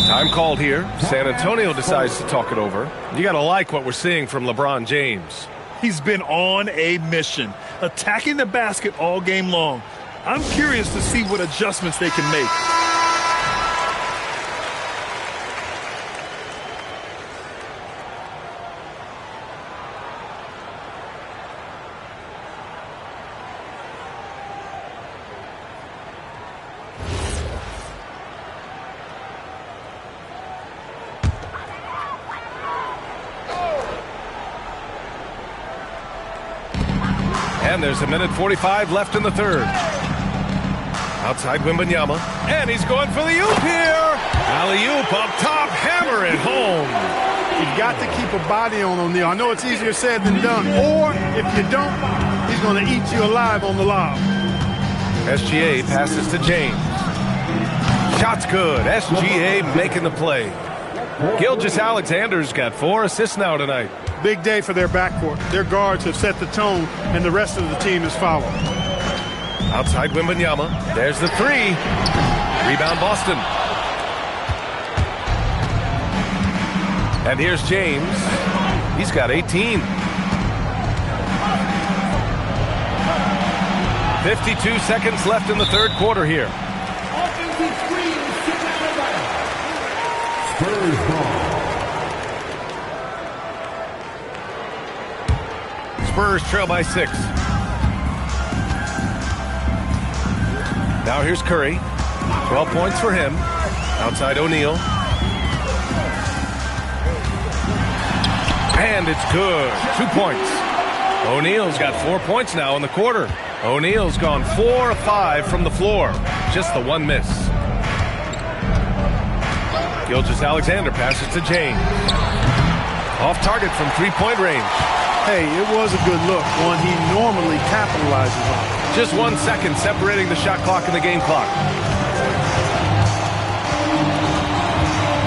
Time called here. San Antonio decides to talk it over. You got to like what we're seeing from LeBron James. He's been on a mission, attacking the basket all game long. I'm curious to see what adjustments they can make. And there's a minute 45 left in the third. Outside Wembanyama. And he's going for the oop here. Alley-oop up top. Hammer it home. You've got to keep a body on O'Neal. I know it's easier said than done. Or if you don't, he's going to eat you alive on the lob. SGA passes to James. Shot's good. SGA making the play. Gilgeous-Alexander's got 4 assists now tonight. Big day for their backcourt. Their guards have set the tone, and the rest of the team has followed. Outside Wembanyama. There's the 3. Rebound Boston. And here's James. He's got 18. 52 seconds left in the third quarter here. Spurs ball. Spurs trail by 6. Now here's Curry. 12 points for him. Outside O'Neal. And it's good. 2 points. O'Neal's got 4 points now in the quarter. O'Neal's gone 4 of 5 from the floor. Just the 1 miss. Gilgeous-Alexander passes to James. Off target from 3-point range. Hey, it was a good look, one he normally capitalizes on. Just 1 second separating the shot clock and the game clock.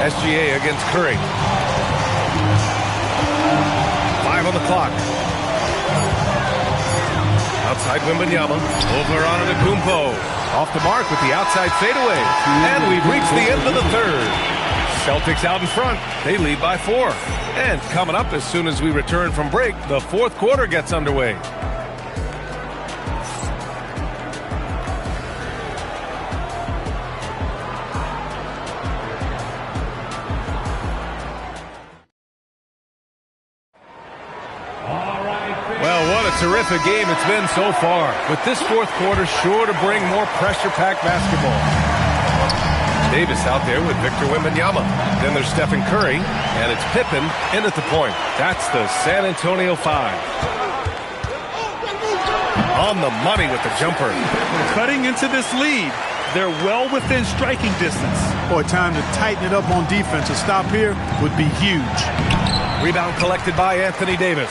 SGA against Curry. 5 on the clock. Outside Wembanyama. Over on Antetokounmpo. Off the mark with the outside fadeaway. And we've reached the end of the third. Celtics out in front. They lead by 4. And coming up as soon as we return from break, the fourth quarter gets underway. Well, what a terrific game it's been so far. With this fourth quarter sure to bring more pressure-packed basketball. Davis out there with Victor Wembanyama. Then there's Stephen Curry, and it's Pippen in at the point. That's the San Antonio 5. On the money with the jumper. Cutting into this lead. They're well within striking distance. Boy, time to tighten it up on defense. A stop here would be huge. Rebound collected by Anthony Davis.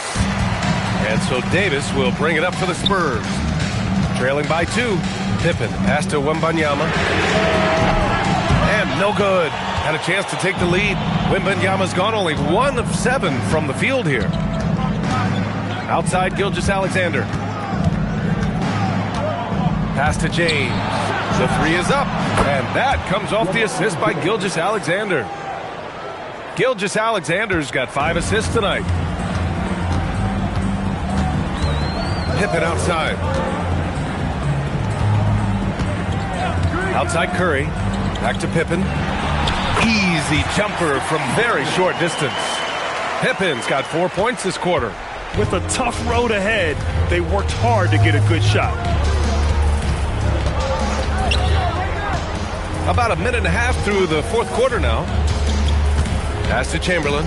And so Davis will bring it up for the Spurs. Trailing by 2. Pippen pass to Wembanyama. And no good. Had a chance to take the lead. Wembanyama's gone only 1 of 7 from the field here. Outside Gilgeous-Alexander. Pass to James. The 3 is up. And that comes off the assist by Gilgeous-Alexander. Gilgeous-Alexander's got 5 assists tonight. Pippen outside. Outside Curry. Back to Pippen. Easy jumper from very short distance. Pippen's got 4 points this quarter. With a tough road ahead, they worked hard to get a good shot. About a minute and a half through the fourth quarter now. Pass to Chamberlain.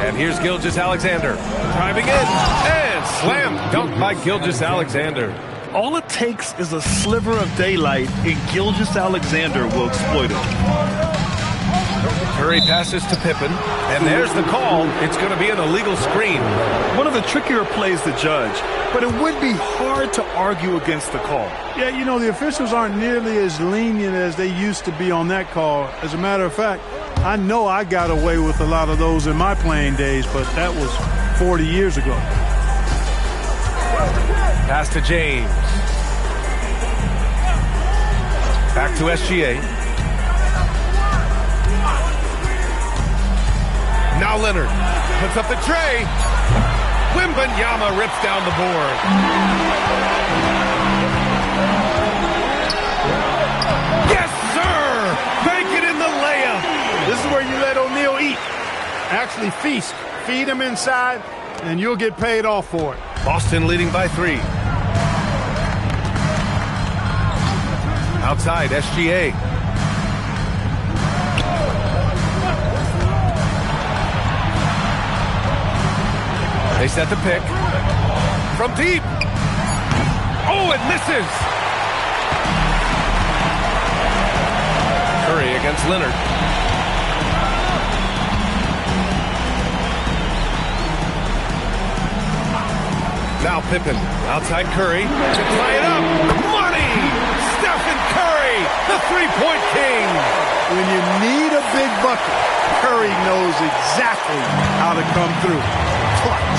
And here's Gilgeous-Alexander. Driving in. And slam dunk by Gilgeous-Alexander. All it takes is a sliver of daylight, and Gilgeous-Alexander will exploit it. Curry passes to Pippen. And there's the call. It's going to be an illegal screen. One of the trickier plays to judge, but it would be hard to argue against the call. Yeah, you know, the officials aren't nearly as lenient as they used to be on that call. As a matter of fact, I know I got away with a lot of those in my playing days, but that was 40 years ago. Pass to James. Back to SGA. Now Leonard puts up the tray. Wembanyama rips down the board. Yes, sir! Make it in the layup. This is where you let O'Neal eat. Actually feast. Feed him inside, and you'll get paid off for it. Boston leading by 3. Outside, SGA. They set the pick. from deep. Oh, it misses. Curry against Leonard. Now Pippen, outside Curry, to tie it up. Money! Stephen Curry, the three-point king. When you need a big bucket, Curry knows exactly how to come through. Clutch.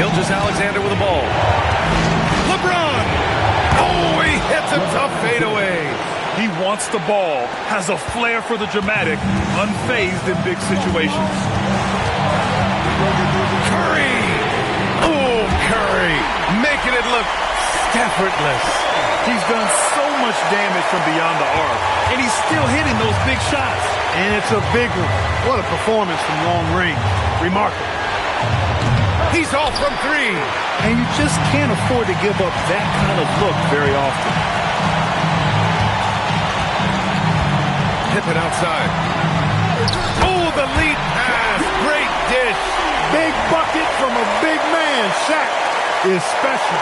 Gilgeous-Alexander with the ball. LeBron! Oh, he hits a tough fadeaway. He wants the ball, has a flair for the dramatic, unfazed in big situations. Curry! Oh, Curry! Making it look effortless. He's done so much damage from beyond the arc, and he's still hitting those big shots. And it's a big one. What a performance from long range. Remarkable. He's off from three. And you just can't afford to give up that kind of look very often. Pippen outside. Oh, the lead pass. Great dish. Big bucket from a big man. Shaq is special.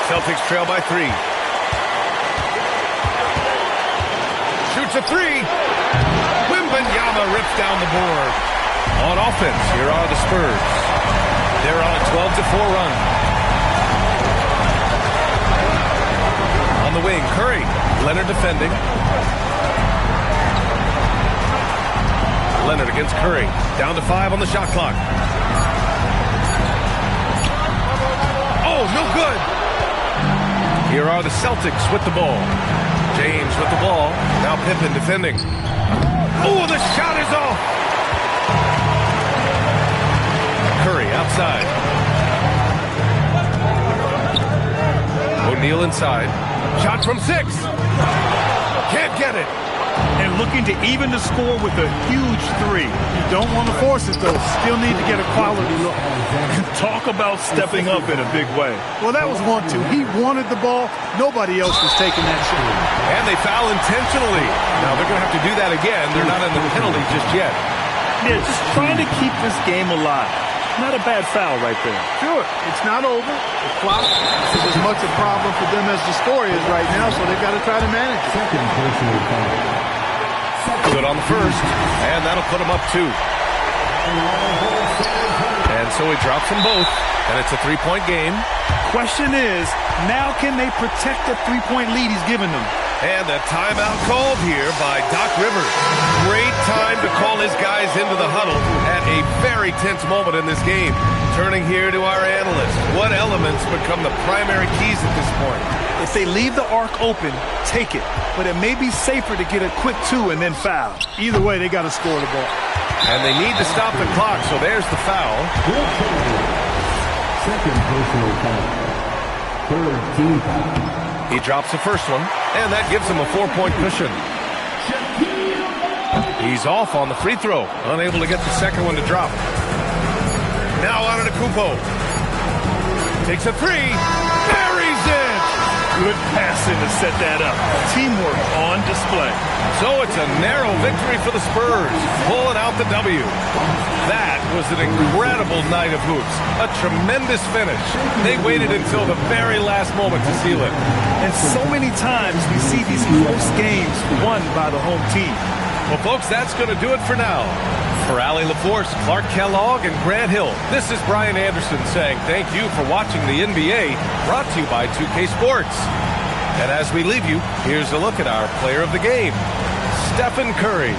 Celtics trail by 3. Shoots a 3. Wembanyama rips down the board. On offense, here are the Spurs. They're on a 12-4 run. On the wing, Curry. Leonard defending. Leonard against Curry. Down to 5 on the shot clock. Oh, no good. Here are the Celtics with the ball. James with the ball. Now Pippen defending. Oh, the shot is off. Curry outside. O'Neal inside. Shot from 6. Can't get it. And looking to even the score with a huge 3. You don't want to force it, though. Still need to get a quality look. Talk about stepping up in a big way. Well, that was 1-2. He wanted the ball. Nobody else was taking that shot. And they foul intentionally. Now they're going to have to do that again. They're not in the penalty just yet. Yeah, just trying to keep this game alive. Not a bad foul right there. Sure, it's not over. The clock is as much a problem for them as the score is right now, so they've got to try to manage it. Good on the first, and that'll put him up 2. And so he drops them both, and it's a 3-point game. Question is, now can they protect the 3-point lead he's given them? And a timeout called here by Doc Rivers. Great time to call his guys into the huddle at a very tense moment in this game. Turning here to our analysts. What elements become the primary keys at this point? If they leave the arc open, take it. But it may be safer to get a quick 2 and then foul. Either way, they got to score the ball. And they need to stop the clock, so there's the foul. Second personal foul. Third team foul. He drops the first one, and that gives him a 4-point cushion. He's off on the free throw, unable to get the second one to drop. Now Antetokounmpo. Takes a 3, buries it! Good passing to set that up. Teamwork on display. So it's a narrow victory for the Spurs, pulling out the W. That was an incredible night of hoops. A tremendous finish. They waited until the very last moment to seal it. And so many times we see these close games won by the home team. Well, folks, that's going to do it for now. For Allie LaForce, Clark Kellogg, and Grant Hill, this is Brian Anderson saying thank you for watching the NBA, brought to you by 2K Sports. And as we leave you, here's a look at our player of the game, Stephen Curry.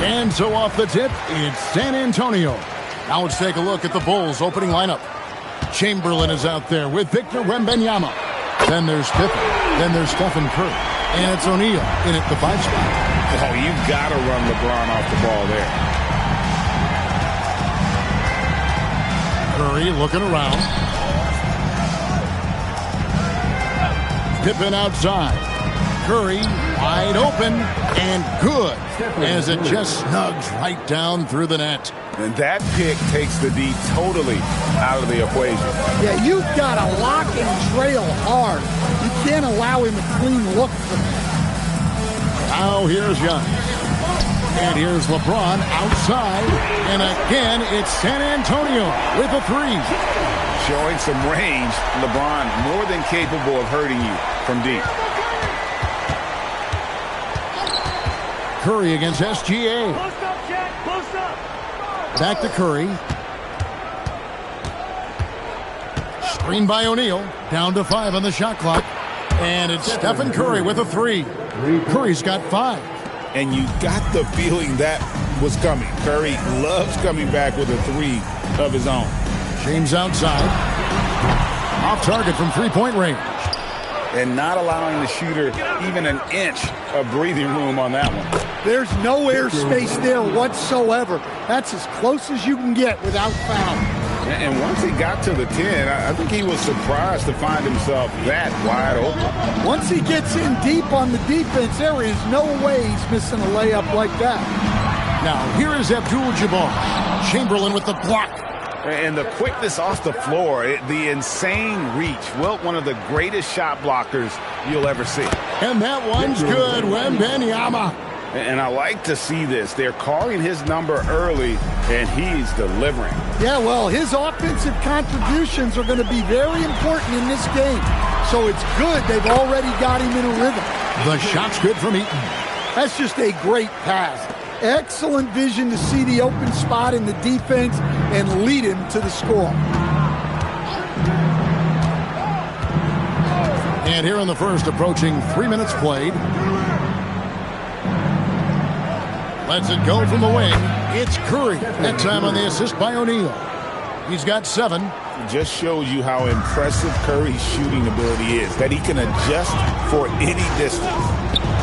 And so off the tip, it's San Antonio. Now let's take a look at the Bulls' opening lineup. Chamberlain is out there with Victor Wembanyama. Then there's Pippen. Then there's Stephen Curry. And it's O'Neal in at the 5 spot. Oh, you got to run LeBron off the ball there. Curry looking around. Pippen outside. Curry wide open and good as it just snugs right down through the net. And that pick takes the D totally out of the equation. Yeah, you've got to lock and trail hard. You can't allow him a clean look for that. Now here's Giannis. And here's LeBron outside. And again, it's San Antonio with a 3. Showing some range, LeBron more than capable of hurting you from deep. Curry against SGA. Back to Curry. Screen by O'Neal. Down to 5 on the shot clock. And it's Stephen Curry with a 3. Curry's got 5. And you got the feeling that was coming. Curry loves coming back with a 3 of his own. James outside. Off target from 3-point range. And not allowing the shooter even an inch of breathing room on that one. There's no airspace there whatsoever. That's as close as you can get without foul. And once he got to the 10, I think he was surprised to find himself that wide open. Once he gets in deep on the defense, there is no way he's missing a layup like that. Now, here is Abdul-Jabbar. Chamberlain with the block. And the quickness off the floor, the insane reach. Wilt, one of the greatest shot blockers you'll ever see. And that one's good. Wembanyama. And I like to see this. They're calling his number early, and he's delivering. Yeah, well, his offensive contributions are going to be very important in this game. So it's good they've already got him in a rhythm. The shot's good from Eaton. That's just a great pass. Excellent vision to see the open spot in the defense and lead him to the score. And here in the first, approaching 3 minutes played. Lets it go from the wing. It's Curry. That time on the assist by O'Neal. He's got 7. It just shows you how impressive Curry's shooting ability is, that he can adjust for any distance.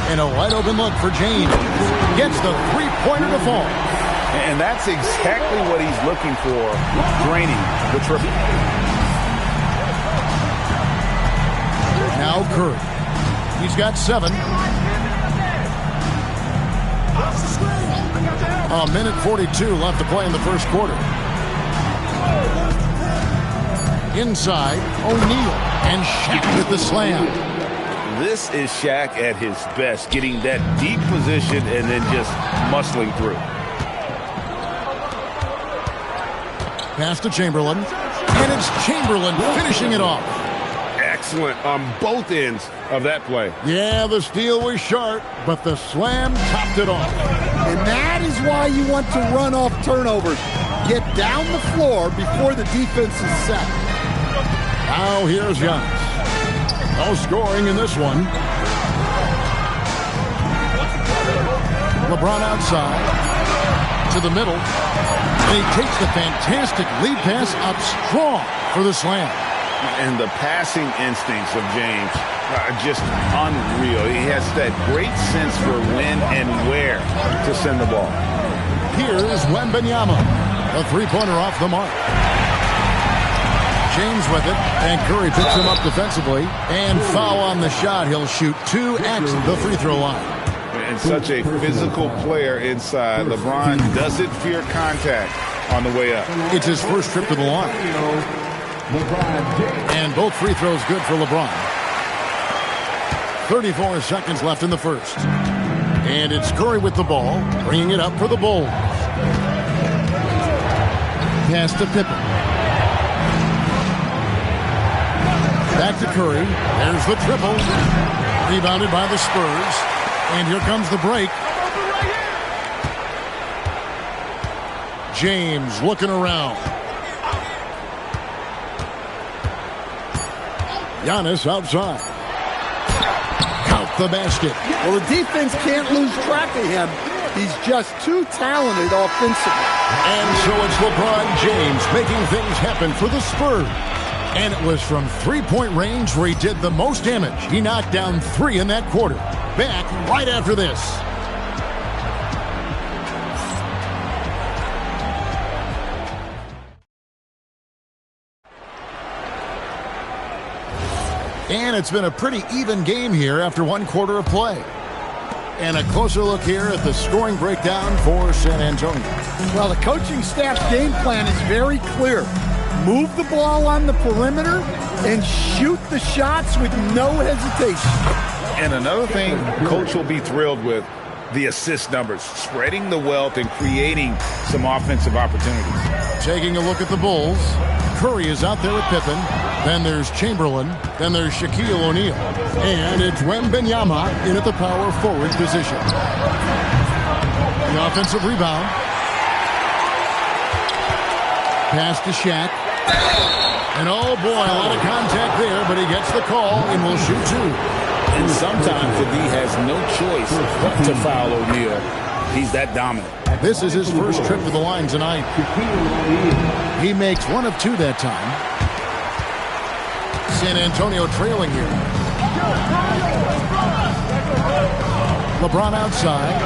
And a wide open look for James. Gets the 3-pointer to fall. And that's exactly what he's looking for, draining the triple. Now Curry. He's got 7. A minute 42 left to play in the first quarter. Inside, O'Neal. And Shaq with the slam. This is Shaq at his best, getting that deep position and then just muscling through. Pass to Chamberlain. And it's Chamberlain finishing it off. Excellent on both ends of that play. Yeah, the steal was sharp, but the slam topped it off. And that is why you want to run off turnovers. Get down the floor before the defense is set. Now here's Giannis. No scoring in this one. LeBron outside to the middle. And he takes the fantastic lead pass up strong for the slam. And the passing instincts of James are just unreal. He has that great sense for when and where to send the ball. Here's Wembanyama. A 3-pointer off the mark. James with it, and Curry picks him up defensively. And foul on the shot. He'll shoot 2 at the free throw line. And such a physical player inside. LeBron doesn't fear contact on the way up. It's his first trip to the line. And both free throws good for LeBron. 34 seconds left in the first. And it's Curry with the ball, bringing it up for the Bulls. Pass to Pippen. Back to Curry. There's the triple. Rebounded by the Spurs. And here comes the break. James looking around. Giannis outside. Count the basket. Well, the defense can't lose track of him. He's just too talented offensively. And so it's LeBron James making things happen for the Spurs. And it was from three-point range where he did the most damage. He knocked down 3 in that quarter. Back right after this. And it's been a pretty even game here after 1 quarter of play. And a closer look here at the scoring breakdown for San Antonio. Well, the coaching staff's game plan is very clear. Move the ball on the perimeter and shoot the shots with no hesitation. And another thing Coach will be thrilled with, the assist numbers, spreading the wealth and creating some offensive opportunities. Taking a look at the Bulls, Curry is out there with Pippen. Then there's Chamberlain. Then there's Shaquille O'Neal. And it's Wembanyama in at the power forward position. The offensive rebound. Pass to Shaq. And oh boy, a lot of contact there, but he gets the call and will shoot 2. And sometimes the D has no choice but to foul O'Neal. He's that dominant. This is his first trip to the line tonight. He makes 1 of 2 that time. San Antonio trailing here. LeBron outside.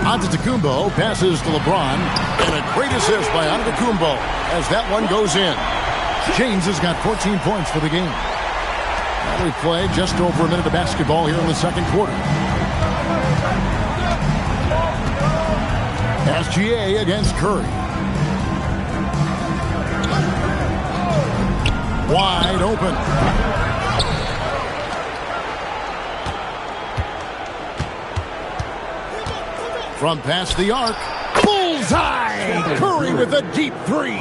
Antetokounmpo passes to LeBron. And a great assist by Antetokounmpo as that one goes in. James has got 14 points for the game. We played just over a minute of basketball here in the second quarter. SGA against Curry. Wide open. From past the arc. Bullseye! Curry with a deep 3.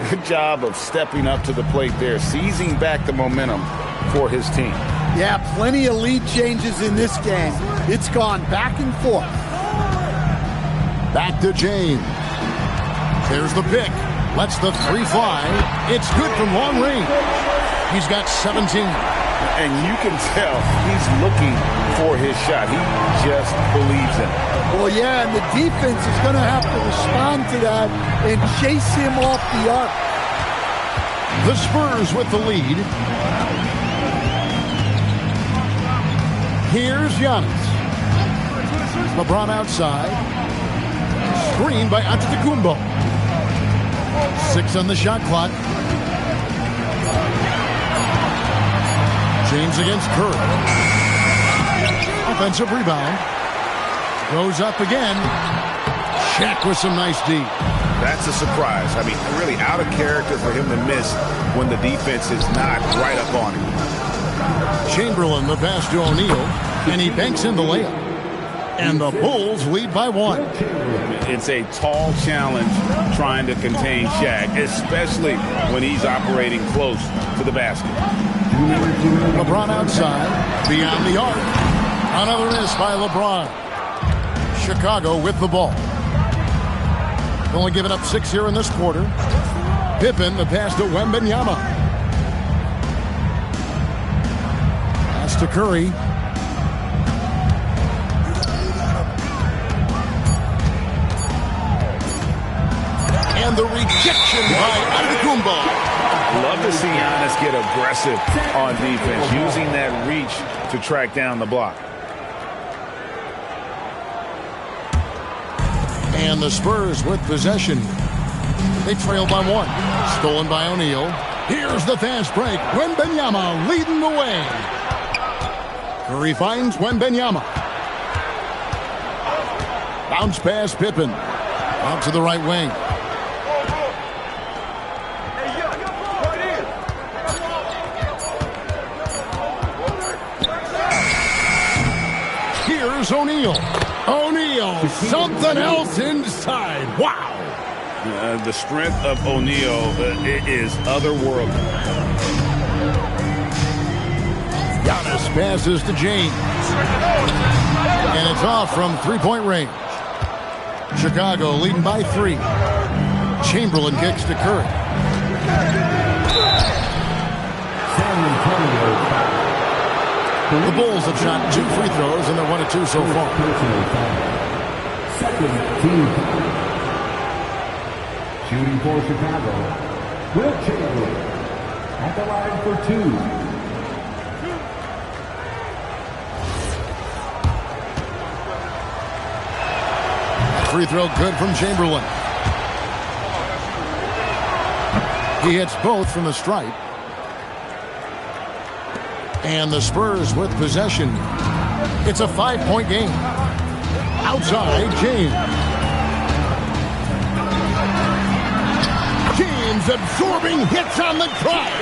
Good job of stepping up to the plate there, seizing back the momentum for his team. Yeah, plenty of lead changes in this game. It's gone back and forth. Back to James. There's the pick. Lets the 3 fly. It's good from long range. He's got 17. And you can tell he's looking for his shot. He just believes in it. Well, yeah, and the defense is going to have to respond to that and chase him off the arc. The Spurs with the lead. Here's Giannis. LeBron outside. Screen by Antetokounmpo. 6 on the shot clock. James against Curry. Offensive rebound. Goes up again. Shaq with some nice D. That's a surprise. I mean, really out of character for him to miss when the defense is not right up on him. Chamberlain the pass to O'Neal, and he banks in the layup. And the Bulls lead by 1. It's a tall challenge trying to contain Shaq, especially when he's operating close to the basket. LeBron outside, beyond the arc. Another miss by LeBron. Chicago with the ball. Only giving up 6 here in this quarter. Pippen the pass to Wembanyama. Pass to Curry. And the rejection by Antetokounmpo. Love to see Giannis get aggressive on defense, using that reach to track down the block. And the Spurs with possession. They trail by 1. Stolen by O'Neal. Here's the fast break. Wembanyama leading the way. Curry finds Wembanyama. Bounce pass Pippen. Out to the right wing. Here's O'Neal. O'Neal, something else inside. Wow. The strength of O'Neal is otherworldly. Giannis passes to James. And it's off from three-point range. Chicago leading by 3. Chamberlain kicks to Curry. The Bulls have shot 2 free throws, and they're 1 of 2 so far. Second team. Shooting for Chicago, Will Chamberlain at the line for 2. Free throw good from Chamberlain. He hits both from the stripe. And the Spurs with possession. It's a 5-point game. Outside, James. James absorbing hits on the drive.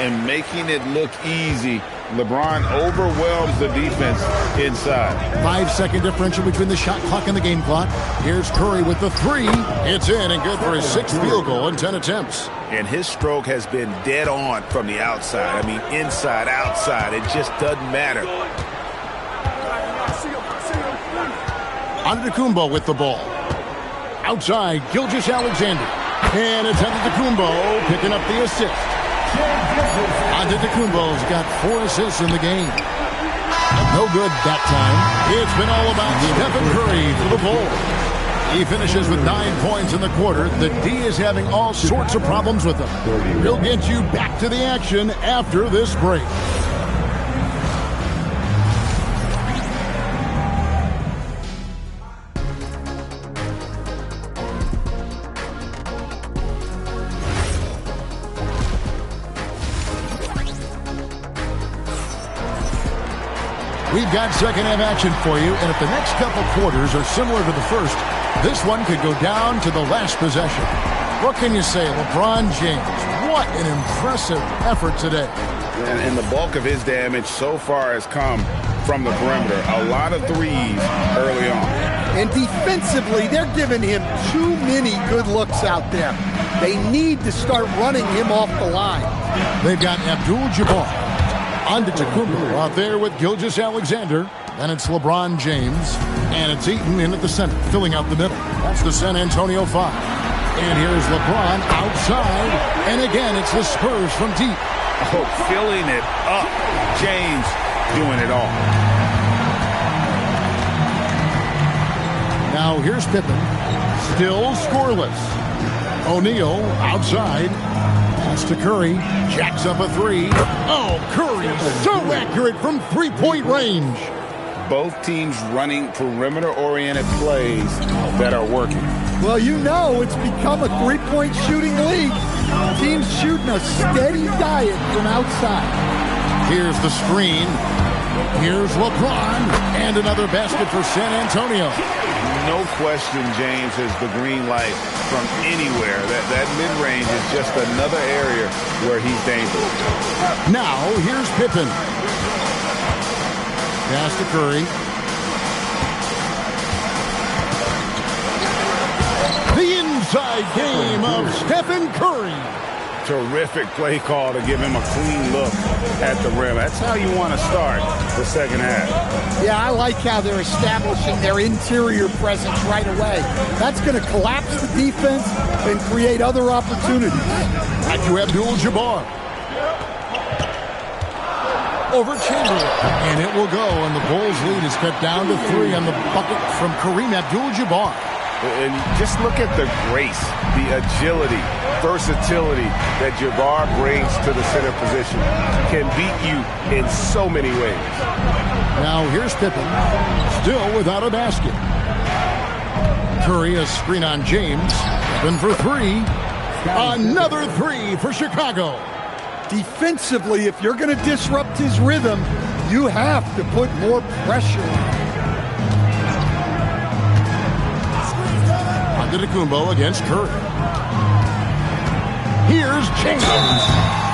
And making it look easy. LeBron overwhelms the defense inside. 5-second differential between the shot clock and the game clock. Here's Curry with the 3. It's in and good for his 6th field goal in 10 attempts. And his stroke has been dead on from the outside. I mean, inside, outside. It just doesn't matter. Antetokounmpo with the ball. Outside, Gilgeous-Alexander. And it's Antetokounmpo picking up the assist. Antetokounmpo's got 4 assists in the game. No good that time. It's been all about Stephen Curry for the Bulls. He finishes with 9 points in the quarter. The D is having all sorts of problems with him. We'll get you back to the action after this break. We've got second half action for you, and if the next couple quarters are similar to the first, this one could go down to the last possession. What can you say, LeBron James? What an impressive effort today. And the bulk of his damage so far has come from the perimeter. A lot of threes early on. And defensively, they're giving him too many good looks out there. They need to start running him off the line. They've got Abdul-Jabbar. Antetokounmpo out there with Gilgeous-Alexander. Then it's LeBron James. And it's Eaton in at the center, filling out the middle. That's the San Antonio 5. And here's LeBron outside. And again, it's the Spurs from deep. Oh, filling it up. James doing it all. Now here's Pippen. Still scoreless. O'Neal outside. Pass to Curry. Jacks up a 3. Oh, Curry so accurate from three-point range. Both teams running perimeter-oriented plays that are working. Well, you know it's become a three-point shooting league. Teams shooting a steady diet from outside. Here's the screen. Here's LeBron. And another basket for San Antonio. No question James has the green light from anywhere. That mid-range is just another area where he's dangerous. Now, here's Pippen. Pass to Curry. The inside game of Stephen Curry. Terrific play call to give him a clean look at the rim. That's how you want to start the second half. Yeah, I like how they're establishing their interior presence right away. That's going to collapse the defense and create other opportunities. Back to Abdul-Jabbar. Over Chamberlain. And it will go, and the Bulls lead is cut down to 3 on the bucket from Kareem Abdul-Jabbar. And just look at the grace, the agility, versatility that Jabbar brings to the center position. Can beat you in so many ways. Now here's Pippen, still without a basket. Curry a screen on James. Pippen for 3. Another 3 for Chicago. Defensively, if you're going to disrupt his rhythm, you have to put more pressure on him. Antetokounmpo against Curry. Here's James.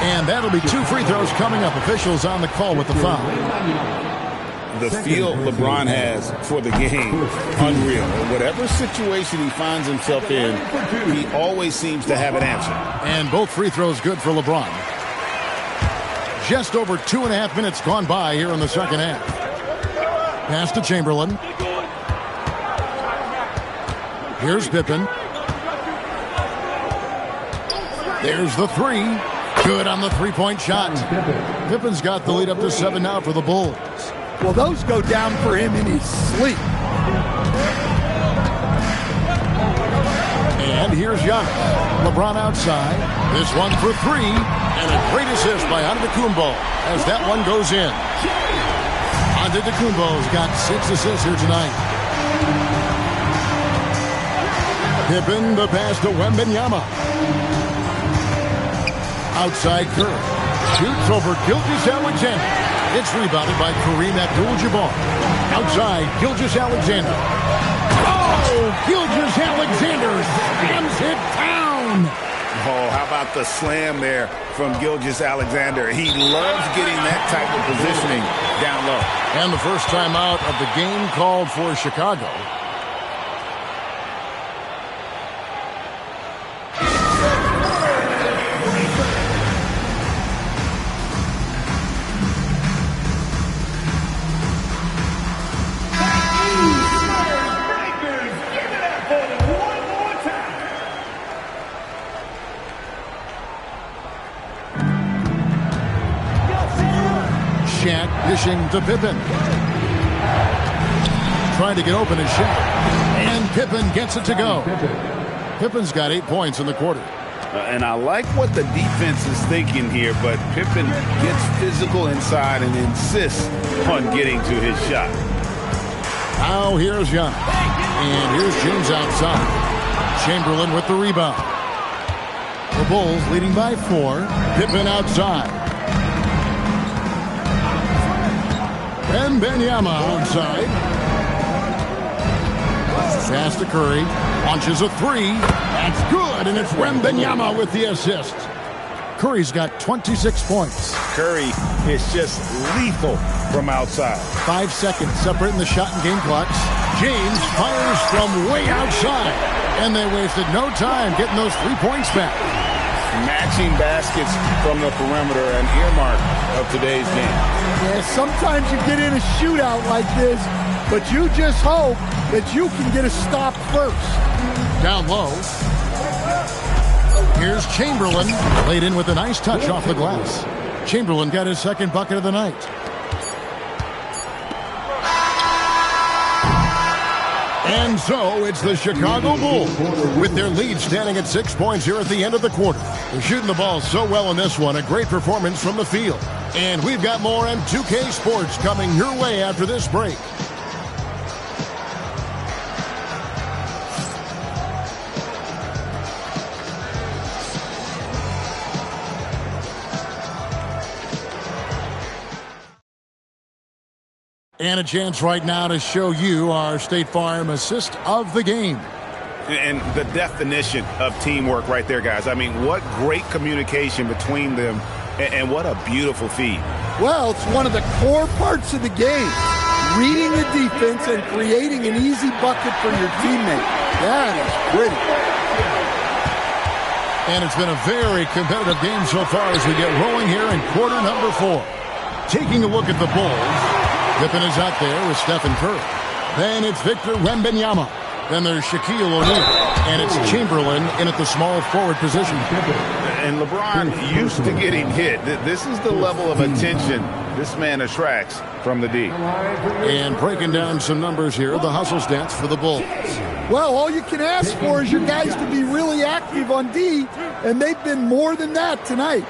And that'll be 2 free throws coming up. Officials on the call with the foul. The feel LeBron has for the game, unreal. Whatever situation he finds himself in, he always seems to have an answer. And both free throws good for LeBron. Just over 2.5 minutes gone by here in the second half. Pass to Chamberlain. Here's Pippen. There's the 3. Good on the three-point shot. Pippen's got the lead up to 7 now for the Bulls. Well, those go down for him in his sleep. And here's Giannis. LeBron outside. This one for 3. And a great assist by Antetokounmpo as that one goes in. Antetokounmpo's got 6 assists here tonight. Pippen, the pass to Wembanyama. Outside Curry. Shoots over Gilgeous-Alexander. It's rebounded by Kareem Abdul-Jabbar. Outside, Gilgeous-Alexander. Oh, Gilgeous-Alexander slams it down. Oh, how about the slam there from Gilgeous-Alexander? He loves getting that type of positioning down low. And the first time out of the game called for Chicago. Shaq dishing to Pippen. Trying to get open is Shaq. And Pippen gets it to go. Pippen's got 8 points in the quarter. And I like what the defense is thinking here, but Pippen gets physical inside and insists on getting to his shot. Now here's Giannis. And here's James outside. Chamberlain with the rebound. The Bulls leading by 4. Pippen outside. Wembanyama outside. Pass to Curry. Launches a 3. That's good, and it's Wembanyama with the assist. Curry's got 26 points. Curry is just lethal from outside. 5 seconds separating the shot and game clocks. James fires from way outside. And they wasted no time getting those 3 points back. Matching baskets from the perimeter, an earmark of today's game. Yeah, sometimes you get in a shootout like this, but you just hope that you can get a stop first. Down low. Here's Chamberlain. Laid in with a nice touch off the glass. Chamberlain got his second bucket of the night. And so it's the Chicago Bulls with their lead standing at 6 points here at the end of the quarter. They're shooting the ball so well in this one. A great performance from the field. And we've got more M2K Sports coming your way after this break. And a chance right now to show you our State Farm assist of the game. And the definition of teamwork right there, guys. I mean, what great communication between them, and what a beautiful feed. Well, it's one of the core parts of the game. Reading the defense and creating an easy bucket for your teammate. That is pretty. And it's been a very competitive game so far as we get rolling here in quarter number 4. Taking a look at the Bulls. Pippen is out there with Stephen Curry. Then it's Victor Wembanyama. Then there's Shaquille O'Neal. And it's Chamberlain in at the small forward position. And LeBron used to getting hit. This is the level of attention this man attracts from the D. And breaking down some numbers here, the hustle stats for the Bulls. Well, all you can ask for is your guys to be really active on D, and they've been more than that tonight.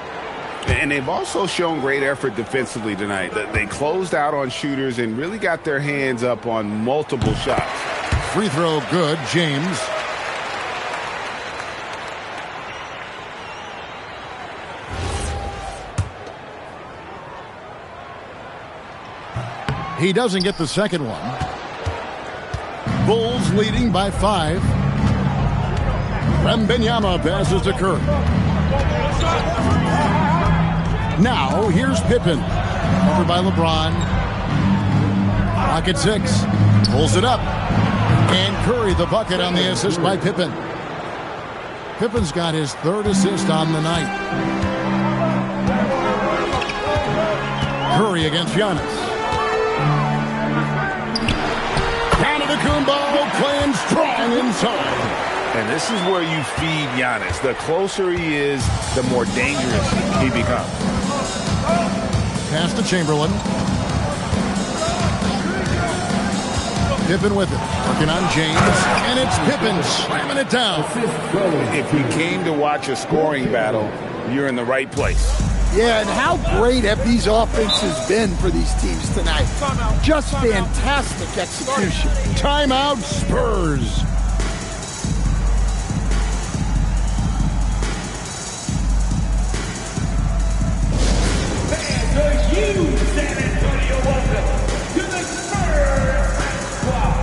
And they've also shown great effort defensively tonight. They closed out on shooters and really got their hands up on multiple shots. Free throw good, James. He doesn't get the second one. Bulls leading by 5. Wembanyama passes to Curry. Now, here's Pippen. Covered by LeBron. Pocket 6. Pulls it up. And Curry the bucket on the assist by Pippen. Pippen's got his 3rd assist on the night. Curry against Giannis. Antetokounmpo playing strong inside. And this is where you feed Giannis. The closer he is, the more dangerous he becomes. Pass to Chamberlain. Pippen with it. Working on James. And it's Pippen slamming it down. If you came to watch a scoring battle, you're in the right place. Yeah, and how great have these offenses been for these teams tonight? Just fantastic execution. Timeout, Spurs. San Antonio, welcome to the Spurs squad.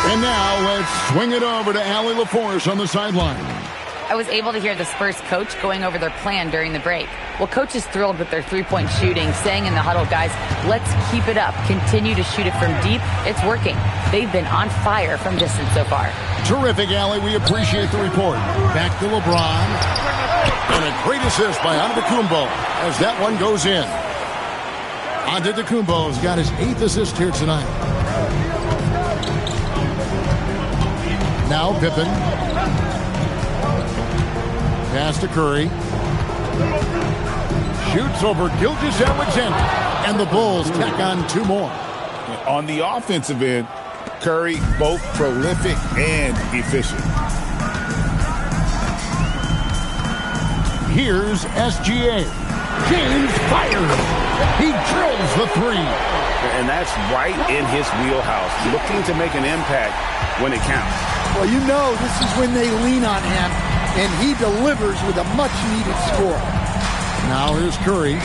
And now let's swing it over to Allie LaForce on the sideline. I was able to hear the Spurs coach going over their plan during the break. Well, coach is thrilled with their three-point shooting, saying in the huddle, guys, let's keep it up. Continue to shoot it from deep. It's working. They've been on fire from distance so far. Terrific, Allie. We appreciate the report. Back to LeBron. And a great assist by Antetokounmpo as that one goes in. Antetokounmpo's got his 8th assist here tonight. Now Pippen. Pass to Curry. Shoots over Gilgeous-Alexander. And the Bulls tack on 2 more. On the offensive end, Curry both prolific and efficient. Here's SGA. James fires. He drills the 3. And that's right in his wheelhouse. Looking to make an impact when it counts. Well, you know this is when they lean on him, and he delivers with a much-needed score. Now here's Curry.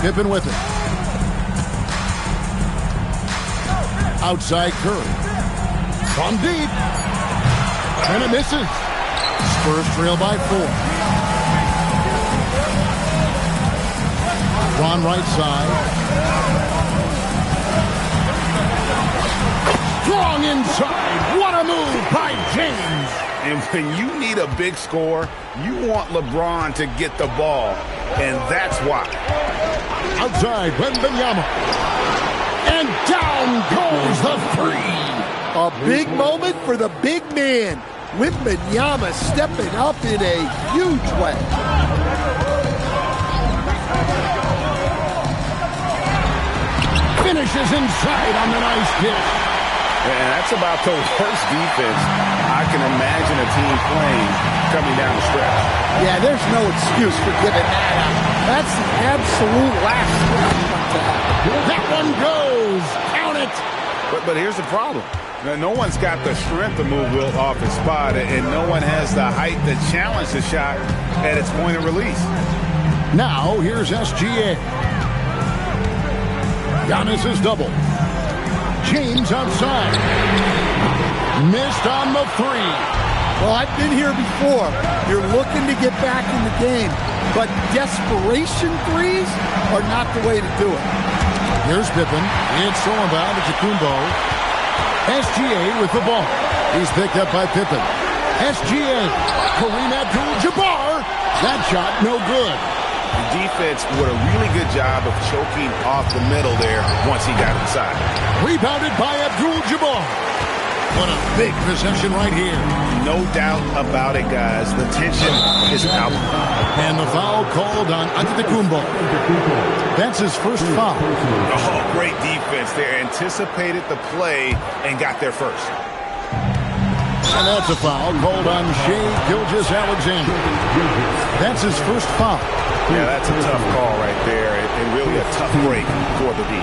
Pippen with it. Outside Curry. From deep. And it misses. Spurs trail by 4. Ron right side. Strong inside. What a move by James. And when you need a big score, you want LeBron to get the ball. And that's why. Outside, Wembanyama. And down goes the 3. A big moment for the big man. Wembanyama stepping up in a huge way. Finishes inside on the nice dish. And that's about the worst defense I can imagine a team playing coming down the stretch. Yeah, there's no excuse for giving that up. That's the absolute last one to happen. That one goes. Count it. But here's the problem. No one's got the strength to move Wilt off his spot, and no one has the height to challenge the shot at its point of release. Now, here's SGA. Giannis is double. James outside. Missed on the 3. Well, I've been here before. You're looking to get back in the game, but desperation threes are not the way to do it. Here's Pippen. It's thrown by Antetokounmpo. SGA with the ball. He's picked up by Pippen. SGA. Kareem Abdul-Jabbar. That shot no good. The defense did a really good job of choking off the middle there once he got inside. Rebounded by Abdul-Jabbar. What a big possession right here. No doubt about it, guys. The tension is out. And the foul called on Antetokounmpo. That's his first foul. Oh, great defense there. Anticipated the play and got there first. And that's a foul called on Shai Gilgeous-Alexander. That's his first foul. Yeah, that's a tough call right there, and really a tough break for the D.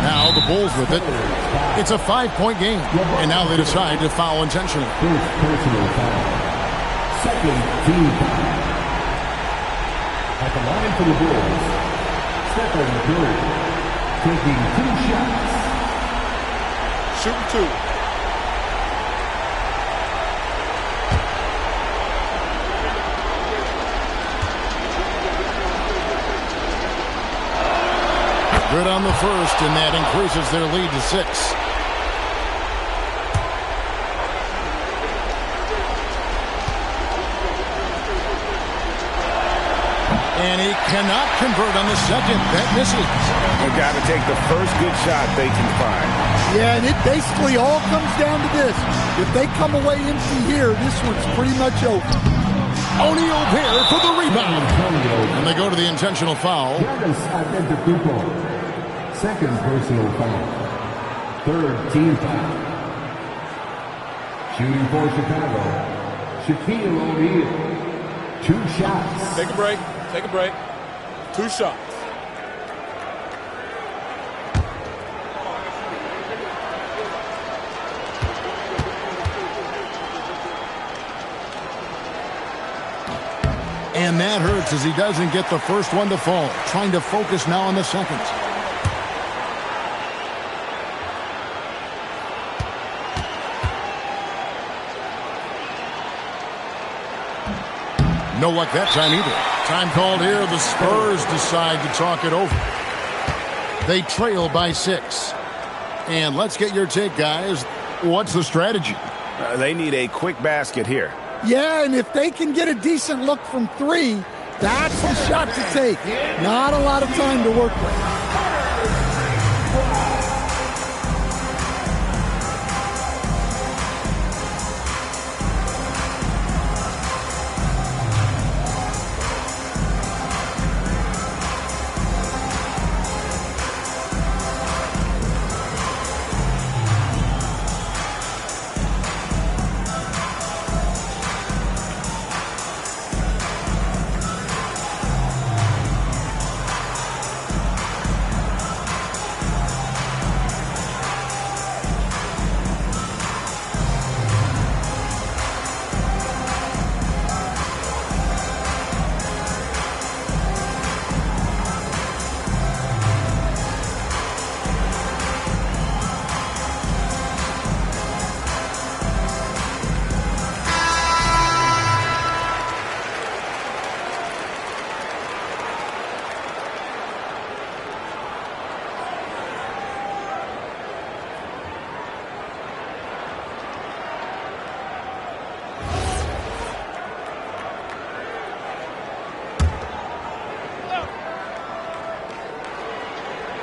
Now the Bulls with it. It's a 5-point game, and now they decide to foul intentionally. First personal foul. Second team foul. At the line for the Bulls, Stephen Curry, taking 2 shots. Shoot 2. Good on the first, and that increases their lead to 6. And he cannot convert on the second. That misses. They've got to take the first good shot they can find. Yeah, and it basically all comes down to this. If they come away empty here, this one's pretty much over. O'Neal there for the rebound. And they go to the intentional foul. Giannis Antetokounmpo. Second personal foul. Third team foul. Shooting for Chicago, Shaquille O'Neal. 2 shots. Take a break. Take a break. 2 shots. And that hurts as he doesn't get the first one to fall. Trying to focus now on the second. No luck that time either. Time called here. The Spurs decide to talk it over. They trail by 6. And let's get your take, guys. What's the strategy? They need a quick basket here. Yeah, and if they can get a decent look from 3, that's the shot to take. Not a lot of time to work with.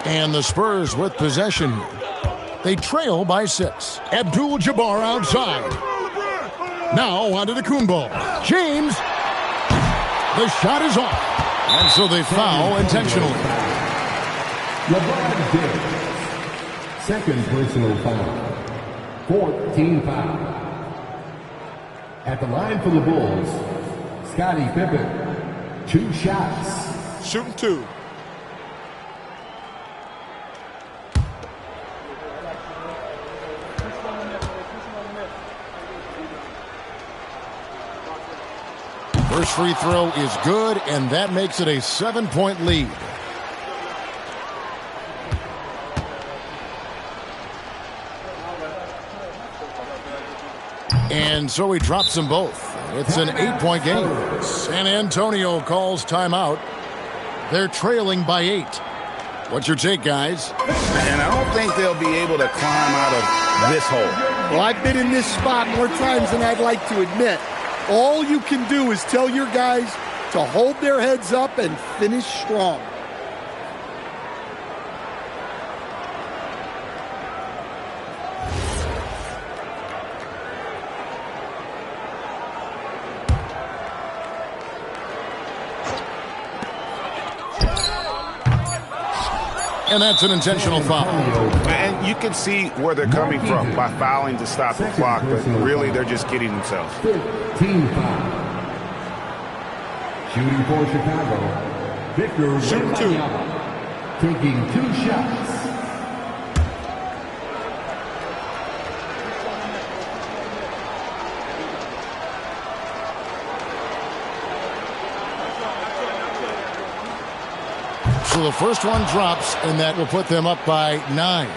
And the Spurs with possession. They trail by 6. Abdul-Jabbar outside. Now onto the Antetokounmpo. James. The shot is off. And so they foul intentionally. LeBron James. Second personal foul. 14 foul. At the line for the Bulls, Scottie Pippen. 2 shots. Shooting 2. First free throw is good, and that makes it a 7-point lead. And so he drops them both. It's an 8-point game. San Antonio calls timeout. They're trailing by 8. What's your take, guys? And I don't think they'll be able to climb out of this hole. Well, I've been in this spot more times than I'd like to admit. All you can do is tell your guys to hold their heads up and finish strong. And that's an intentional foul. And you can see where they're coming from by fouling to stop the clock, but really they're just kidding themselves. 15 foul. Shooting for Chicago, Victor Wembanyama. Taking 2 shots. So the first one drops, and that will put them up by 9.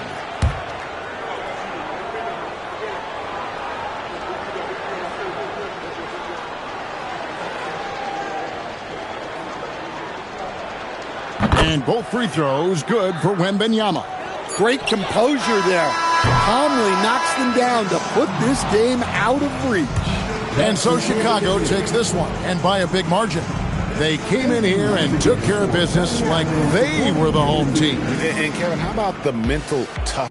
And both free throws good for Wembanyama. Great composure there. Calmly knocks them down to put this game out of reach. And so Chicago takes this one, and by a big margin. They came in here and took care of business like they were the home team. And Kevin, how about the mental tough?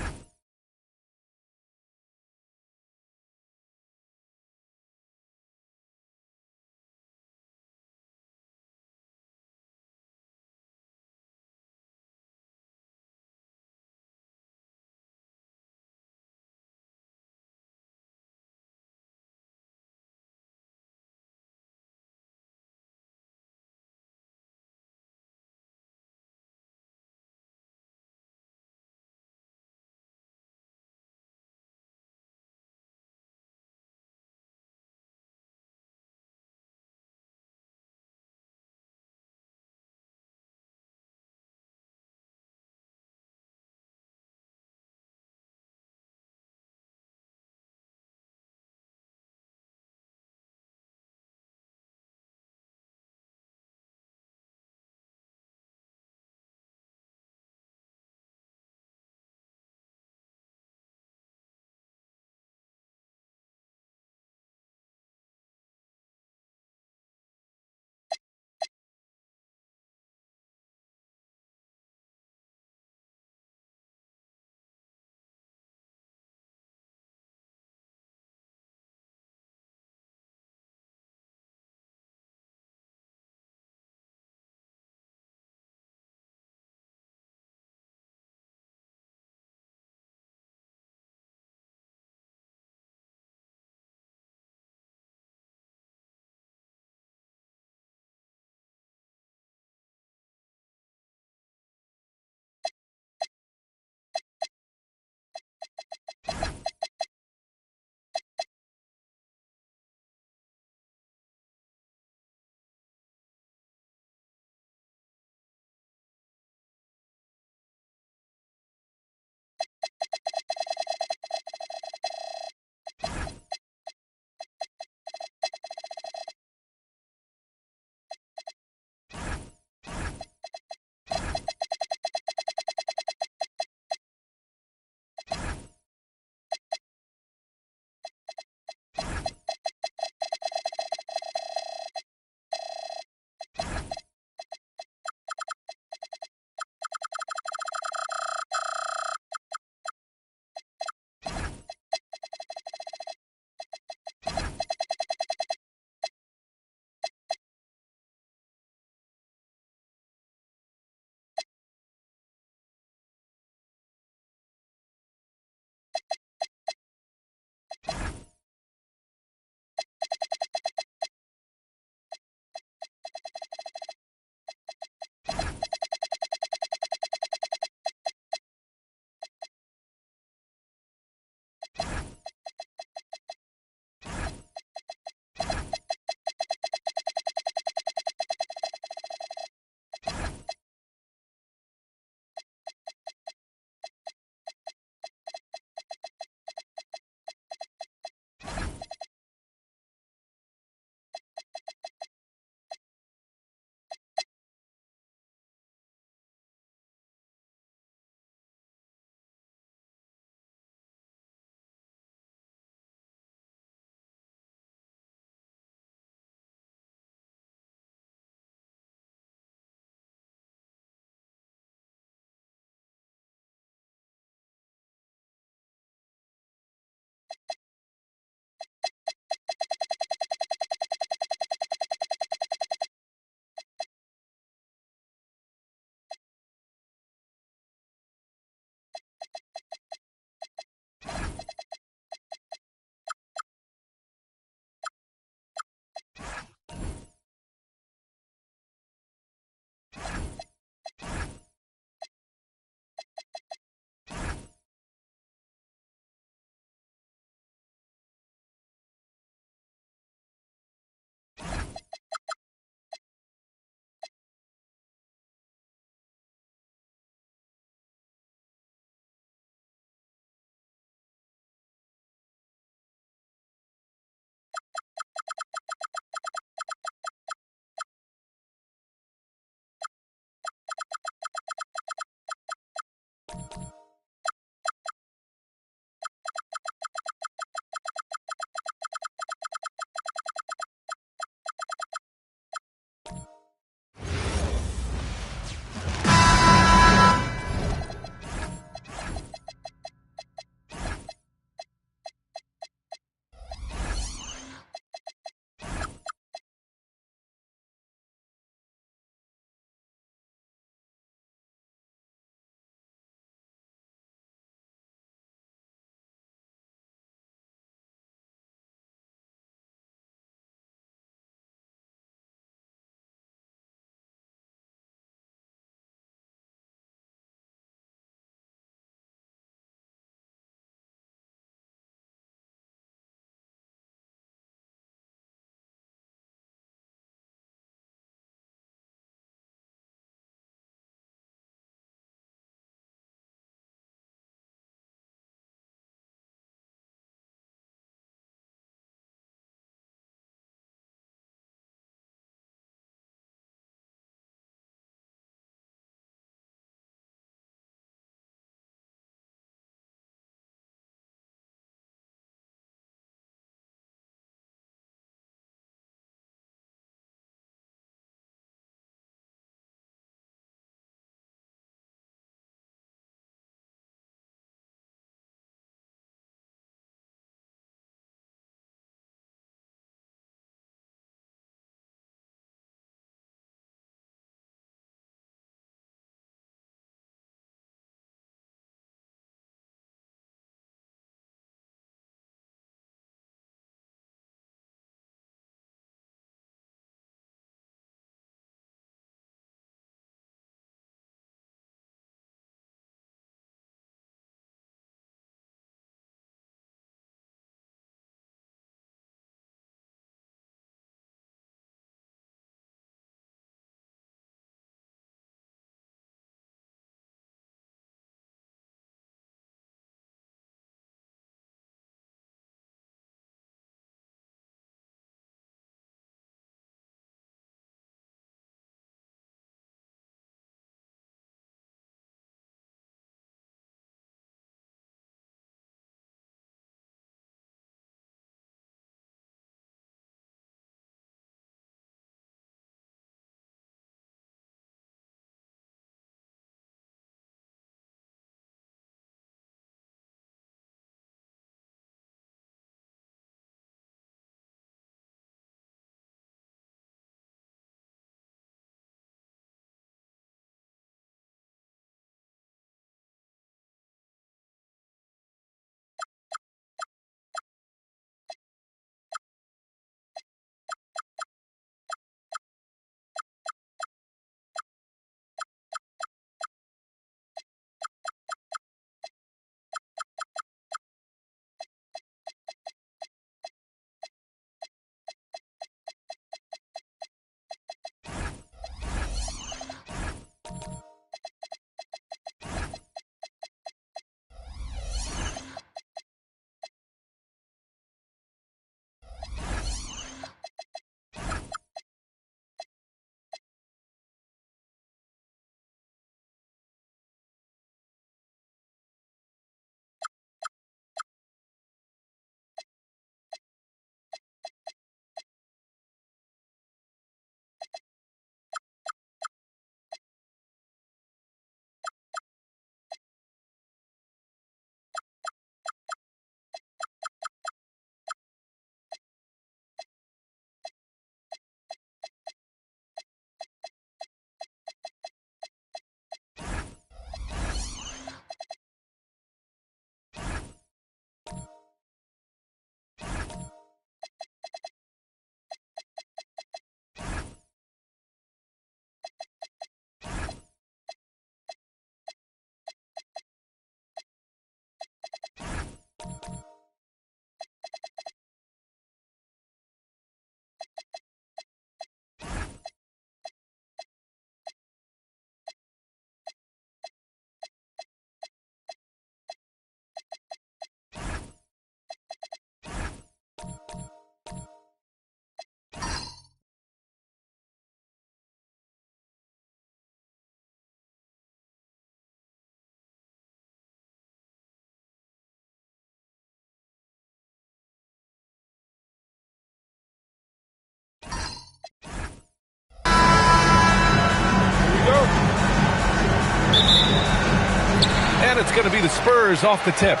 it's going to be the Spurs off the tip.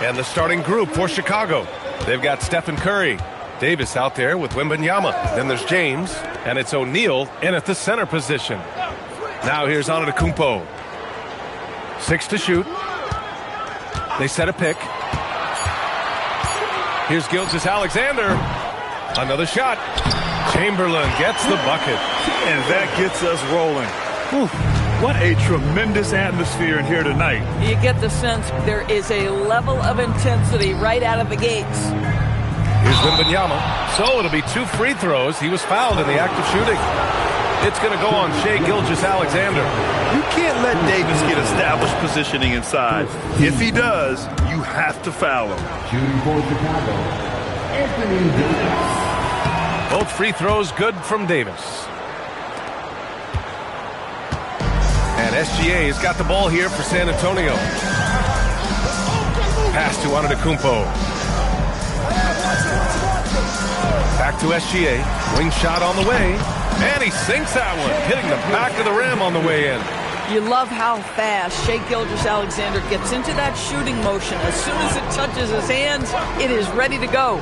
And the starting group for Chicago. They've got Stephen Curry. Davis out there with Wembanyama. Then there's James, and it's O'Neal in at the center position. Now here's Antetokounmpo. 6 to shoot. They set a pick. Here's Gilgeous-Alexander. Another shot. Chamberlain gets the bucket. And that gets us rolling. Whew. What a tremendous atmosphere in here tonight. You get the sense there is a level of intensity right out of the gates. Here's Wembanyama. So it'll be 2 free throws. He was fouled in the act of shooting. It's going to go on Shai Gilgeous-Alexander. You can't let Davis get established positioning inside. If he does, you have to foul him. Shooting for Chicago, Anthony Davis. Both free throws good from Davis. And SGA's got the ball here for San Antonio. Pass to Antetokounmpo. Back to SGA. Wing shot on the way. And he sinks that one, hitting the back of the rim on the way in. You love how fast Shai Gilgeous-Alexander gets into that shooting motion. As soon as it touches his hands, it is ready to go.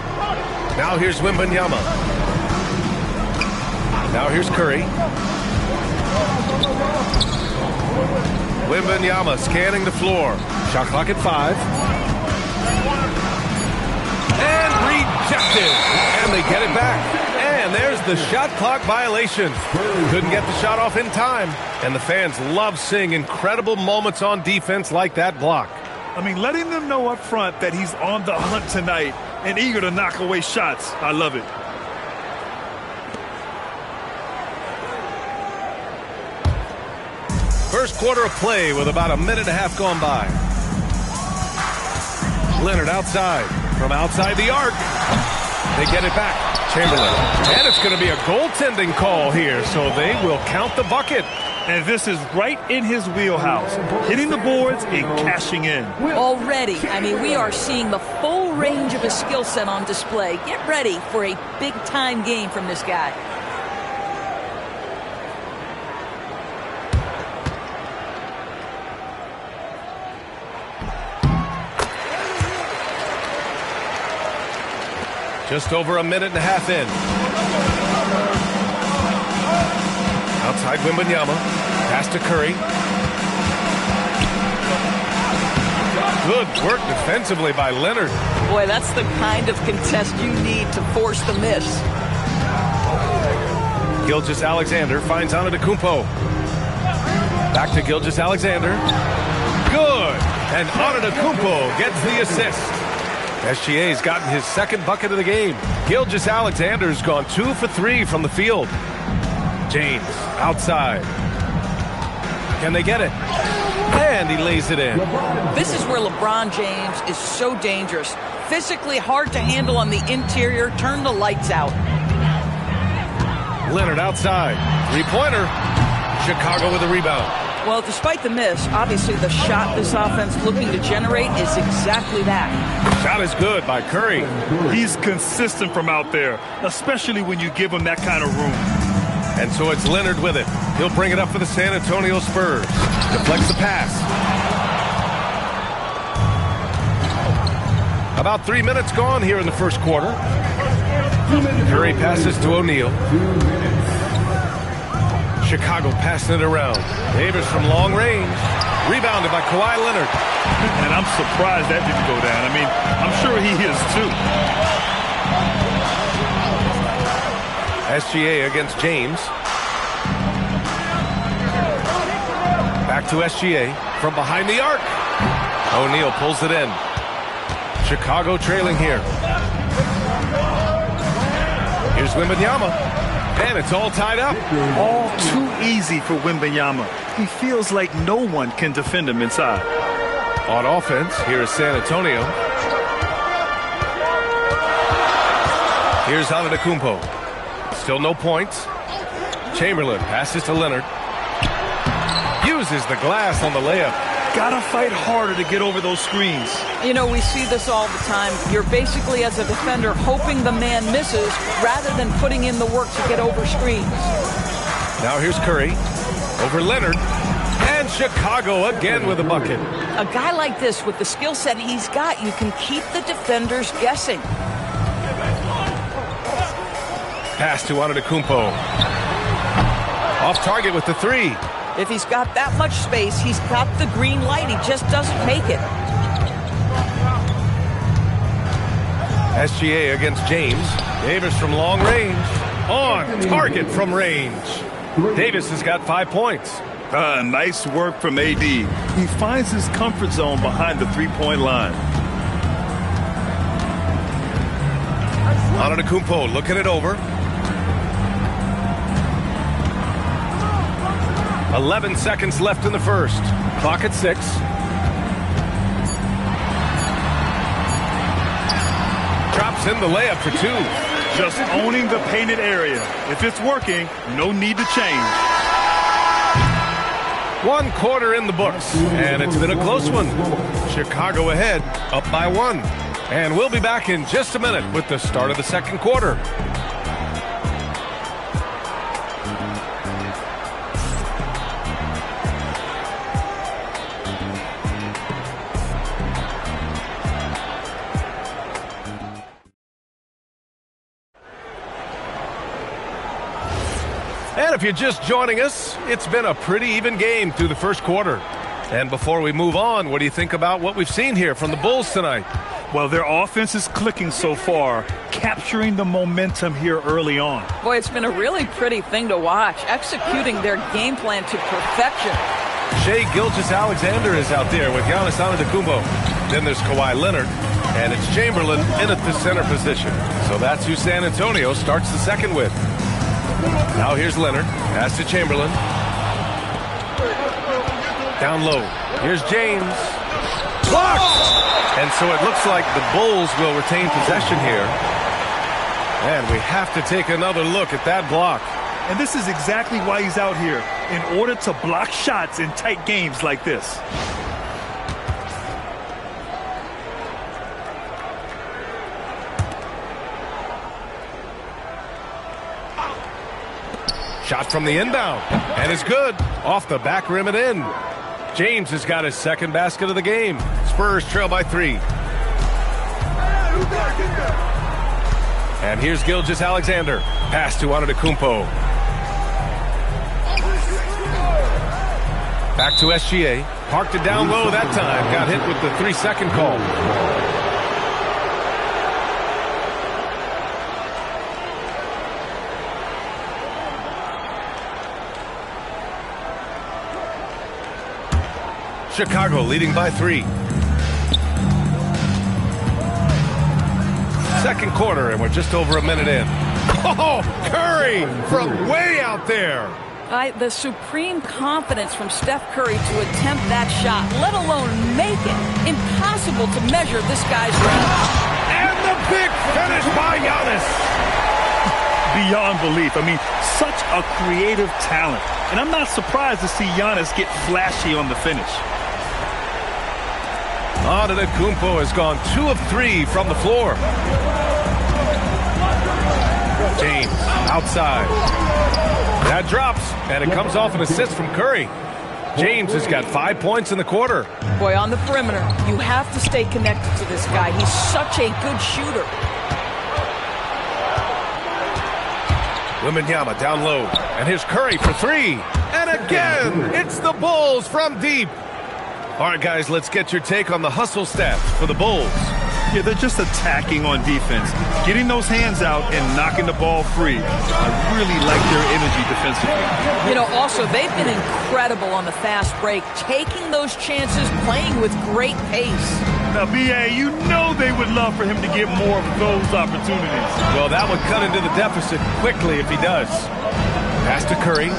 Now here's Wembanyama. Now here's Curry. Wembanyama scanning the floor. Shot clock at 5. And rejected. And they get it back. And there's the shot clock violation. Couldn't get the shot off in time. And the fans love seeing incredible moments on defense like that block. I mean, letting them know up front that he's on the hunt tonight and eager to knock away shots. I love it. First quarter of play with about a minute and a half gone by. Leonard outside. From outside the arc. They get it back. Chamberlain. And it's going to be a goaltending call here, so they will count the bucket. And this is right in his wheelhouse. Hitting the boards and cashing in. Already, I mean, we are seeing the full range of his skill set on display. Get ready for a big-time game from this guy. Just over a minute and a half in. Outside Wembanyama. Pass to Curry. Good work defensively by Leonard. Boy, that's the kind of contest you need to force the miss. Gilgeous-Alexander finds Antetokounmpo. Back to Gilgeous-Alexander. Good. And Antetokounmpo gets the assist. SGA's gotten his second bucket of the game. Gilgeous-Alexander's gone 2 for 3 from the field. James outside. Can they get it? And he lays it in. This is where LeBron James is so dangerous. Physically hard to handle on the interior. Turn the lights out. Leonard outside. Three-pointer. Chicago with a rebound. Well, despite the miss, obviously the shot this offense looking to generate is exactly that. Shot is good by Curry. He's consistent from out there, especially when you give him that kind of room. And so it's Leonard with it. He'll bring it up for the San Antonio Spurs. Deflects the pass. About 3 minutes gone here in the first quarter. Curry passes to O'Neal. Chicago passing it around. Davis from long range. Rebounded by Kawhi Leonard. And I'm surprised that didn't go down. I mean, I'm sure he is too. SGA against James. Back to SGA from behind the arc. O'Neal pulls it in. Chicago trailing here. Here's Wembanyama. And it's all tied up. All too easy for Wembanyama. He feels like no one can defend him inside. On offense, here is San Antonio. Here's Antetokounmpo. Still no points. Chamberlain passes to Leonard. Uses the glass on the layup. Gotta fight harder to get over those screens. You know, we see this all the time. You're basically, as a defender, hoping the man misses rather than putting in the work to get over screens. Now here's Curry. Over Leonard. And Chicago again with a bucket. A guy like this, with the skill set he's got, you can keep the defenders guessing. Pass to Antetokounmpo. Off target with the three. If he's got that much space, he's got the green light. He just doesn't make it. SGA against James. Davis from long range. On target from range. Davis has got 5 points. Nice work from AD. He finds his comfort zone behind the three-point line. Antetokounmpo looking it over. 11 seconds left in the first. Clock at 6. Drops in the layup for 2. Just owning the painted area. If it's working, no need to change. 1 quarter in the books, and it's been a close one. Chicago ahead, up by 1. And we'll be back in just a minute with the start of the second quarter. And if you're just joining us, it's been a pretty even game through the first quarter. And before we move on, what do you think about what we've seen here from the Bulls tonight? Well, their offense is clicking so far, capturing the momentum here early on. Boy, it's been a really pretty thing to watch, executing their game plan to perfection. Shai Gilgeous-Alexander is out there with Giannis Antetokounmpo. Then there's Kawhi Leonard, and it's Chamberlain in at the center position. So that's who San Antonio starts the second with. Now here's Leonard. Pass to Chamberlain. Down low. Here's James. Blocked! And so it looks like the Bulls will retain possession here. And we have to take another look at that block. And this is exactly why he's out here, in order to block shots in tight games like this. Shot from the inbound, and it's good. Off the back rim and in. James has got his second basket of the game. Spurs trail by 3. And here's Gilgeous-Alexander. Pass to Antetokounmpo. Back to SGA. Parked it down low that time. Got hit with the 3-second call. Chicago leading by 3. Second quarter, and we're just over a minute in. Oh, Curry from way out there. The supreme confidence from Steph Curry to attempt that shot, let alone make it. Impossible to measure this guy's range. And the big finish by Giannis. Beyond belief. I mean, such a creative talent. And I'm not surprised to see Giannis get flashy on the finish. Antetokounmpo has gone 2 of 3 from the floor. James outside. That drops, and it comes off an assist from Curry. James has got 5 points in the quarter. Boy, on the perimeter, you have to stay connected to this guy. He's such a good shooter. Wembanyama down low, and here's Curry for 3. And again, it's the Bulls from deep. All right, guys, let's get your take on the hustle stats for the Bulls. Yeah, they're just attacking on defense, getting those hands out and knocking the ball free. I really like their energy defensively. You know, also, they've been incredible on the fast break, taking those chances, playing with great pace. Now, B.A., you know they would love for him to get more of those opportunities. Well, that would cut into the deficit quickly if he does. Pass to Curry.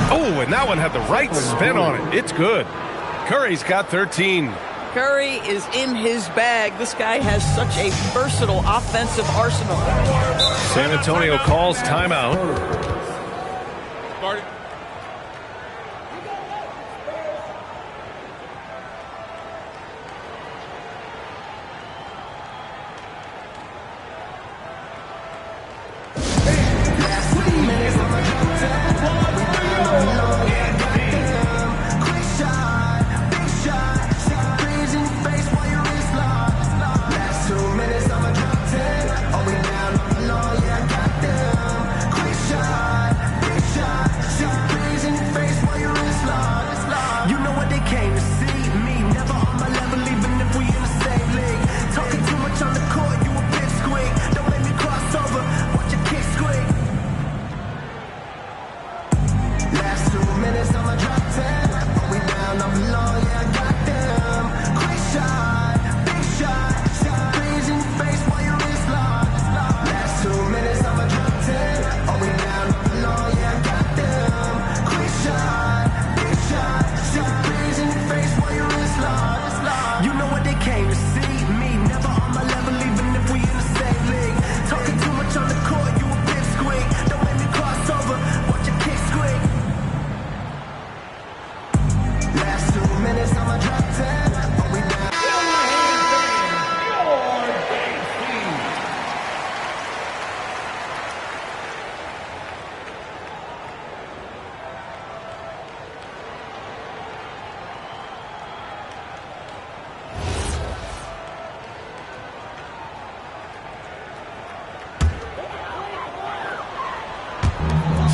Oh, and that one had the right spin on it. It's good. Curry's got 13. Curry is in his bag. This guy has such a versatile offensive arsenal. San Antonio calls timeout.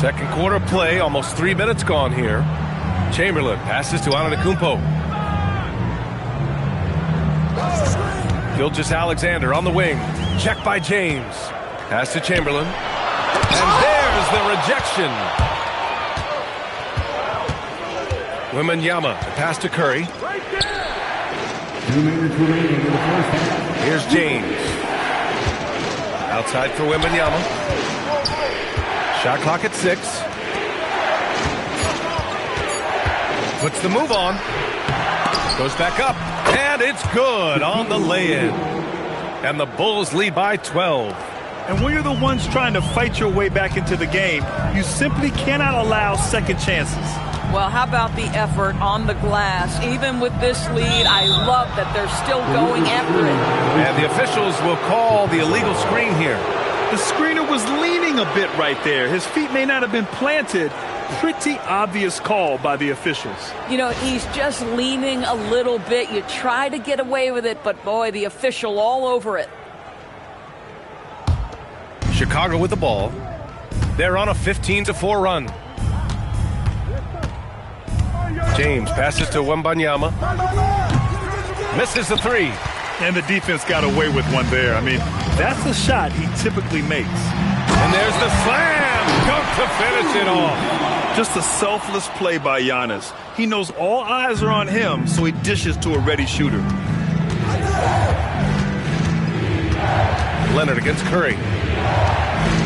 Second quarter play, almost 3 minutes gone here. Chamberlain passes to Antetokounmpo. Gilgeous-Alexander on the wing. Check by James. Pass to Chamberlain. And there's the rejection. Wembanyama, pass to Curry. 2 minutes remaining in the first half. Here's James. Outside for Wembanyama. Shot clock at 6. Puts the move on. Goes back up. And it's good on the lay-in. And the Bulls lead by 12. And when you're the ones trying to fight your way back into the game, you simply cannot allow second chances. Well, how about the effort on the glass? Even with this lead, I love that they're still going after it. And the officials will call the illegal screen here. The screener was leaning a bit right there. His feet may not have been planted. Pretty obvious call by the officials. You know, he's just leaning a little bit. You try to get away with it, but boy, the official all over it. Chicago with the ball. They're on a 15-4 run. James passes to Wembanyama. Misses the three. And the defense got away with one there. I mean, that's the shot he typically makes. And there's the slam. Dunk to finish it off. Just a selfless play by Giannis. He knows all eyes are on him, so he dishes to a ready shooter. Leonard against Curry.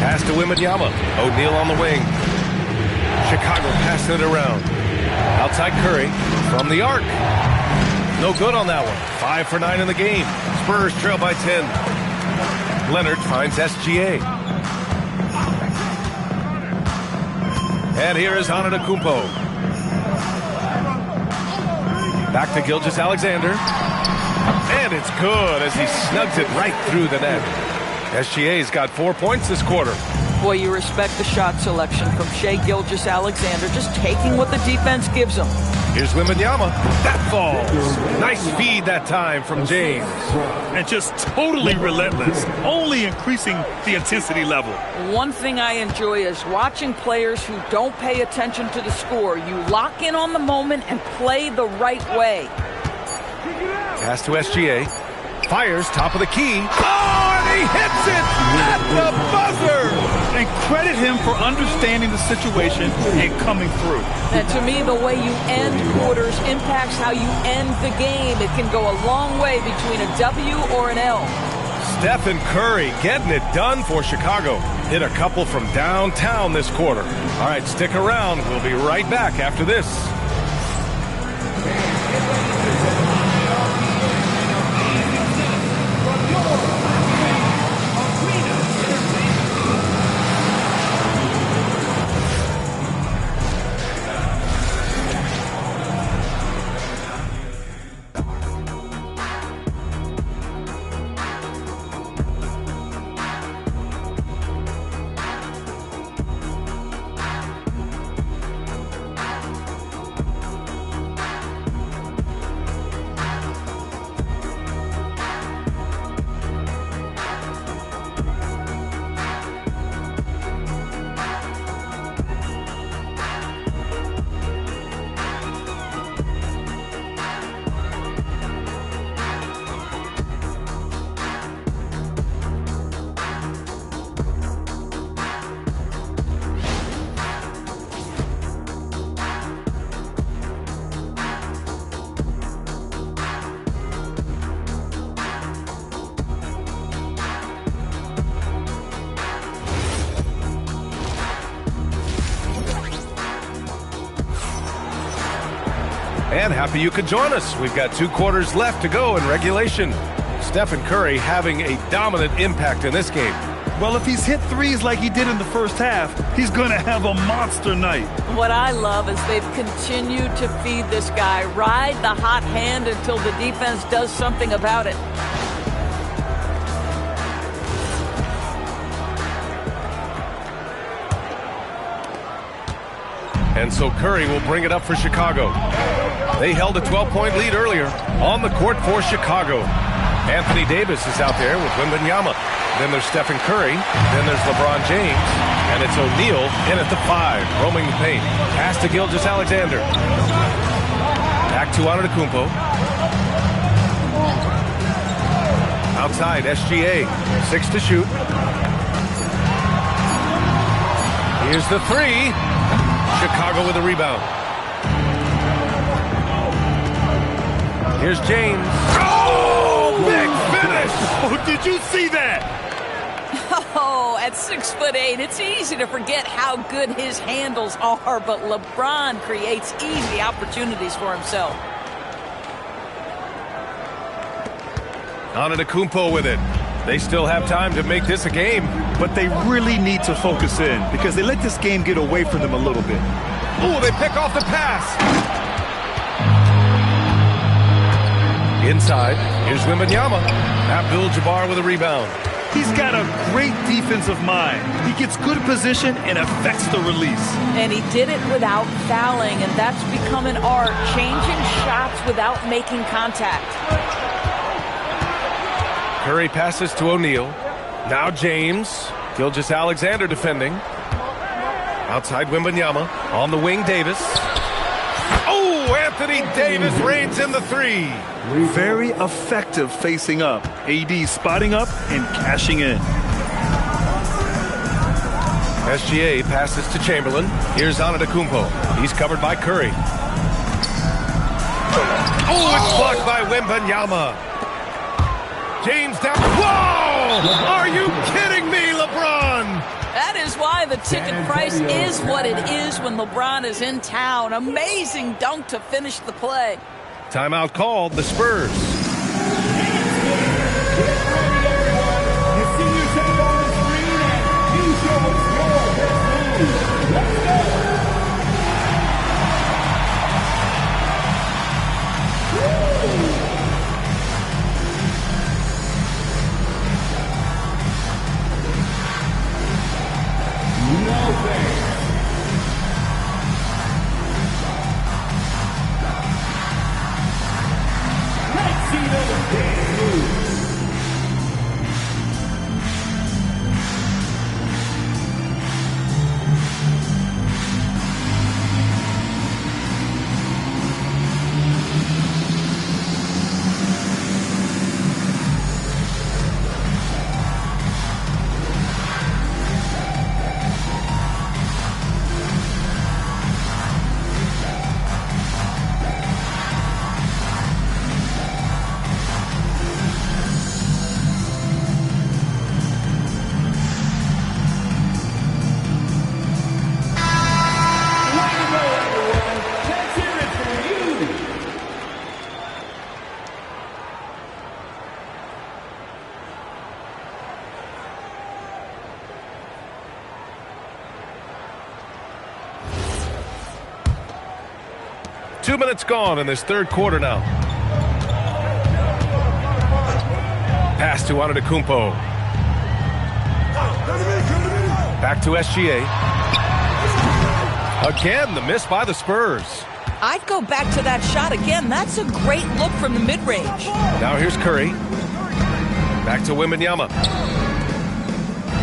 Pass to Wembanyama. O'Neal on the wing. Chicago passing it around. Outside Curry from the arc. No good on that one. 5 for 9 in the game. Spurs trail by 10. Leonard finds SGA. And here is Antetokounmpo. Back to Gilgeous-Alexander. And it's good as he snugs it right through the net. SGA's got 4 points this quarter. Boy, you respect the shot selection from Shai Gilgeous-Alexander, just taking what the defense gives him. Here's Wembanyama. That falls. Nice feed that time from James. And just totally relentless, only increasing the intensity level. One thing I enjoy is watching players who don't pay attention to the score. You lock in on the moment and play the right way. Pass to SGA. Fires, top of the key. Oh, and he hits it at the buzzer! And credit him for understanding the situation and coming through. And to me, the way you end quarters impacts how you end the game. It can go a long way between a W or an L. Stephen Curry getting it done for Chicago. Hit a couple from downtown this quarter. All right, stick around. We'll be right back after this. And happy you could join us. We've got 2 quarters left to go in regulation. Stephen Curry having a dominant impact in this game. Well, if he's hit threes like he did in the first half, he's going to have a monster night. What I love is they've continued to feed this guy. Ride the hot hand until the defense does something about it. And so Curry will bring it up for Chicago. They held a 12-point lead earlier on the court for Chicago. Anthony Davis is out there with Wembanyama. Then there's Stephen Curry. Then there's LeBron James. And it's O'Neal in at the 5, roaming the paint. Pass to Gilgeous-Alexander. Back to Antetokounmpo. Outside, SGA. 6 to shoot. Here's the 3. Chicago with a rebound. Here's James. Oh, big finish! Oh, did you see that? Oh, at 6'8", it's easy to forget how good his handles are, but LeBron creates easy opportunities for himself. Antetokounmpo with it. They still have time to make this a game. But they really need to focus in because they let this game get away from them a little bit. Oh, they pick off the pass. Inside, here's Wembanyama. Abdul-Jabbar with a rebound. He's got a great defensive mind. He gets good position and affects the release. And he did it without fouling, and that's become an art, changing shots without making contact. Curry passes to O'Neal. Now James. Gilgeous-Alexander defending. Outside Wembanyama. On the wing, Davis. Oh, Anthony Davis reigns in the 3. Very effective facing up. AD spotting up and cashing in. SGA passes to Chamberlain. Here's Antetokounmpo. He's covered by Curry. Oh, it's blocked by Wembanyama. James down. Whoa! Are you kidding me, LeBron? That is why the ticket price is what it is when LeBron is in town. Amazing dunk to finish the play. Timeout called, the Spurs. Two minutes gone in this third quarter now. Pass to Antetokounmpo. Back to SGA. Again, the miss by the Spurs. I'd go back to that shot again. That's a great look from the mid-range. Now here's Curry. Back to Wembanyama.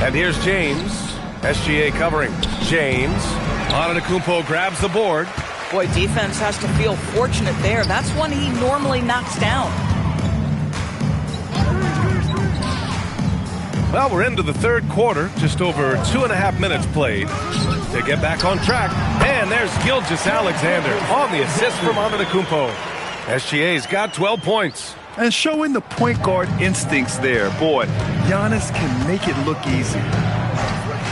And here's James. SGA covering. James. Antetokounmpo grabs the board. Boy, defense has to feel fortunate there. That's one he normally knocks down. Well, we're into the third quarter. Just over 2.5 minutes played. To get back on track. And there's Gilgeous-Alexander on the assist from Antetokounmpo. SGA's got 12 points. And showing the point guard instincts there. Boy, Giannis can make it look easy.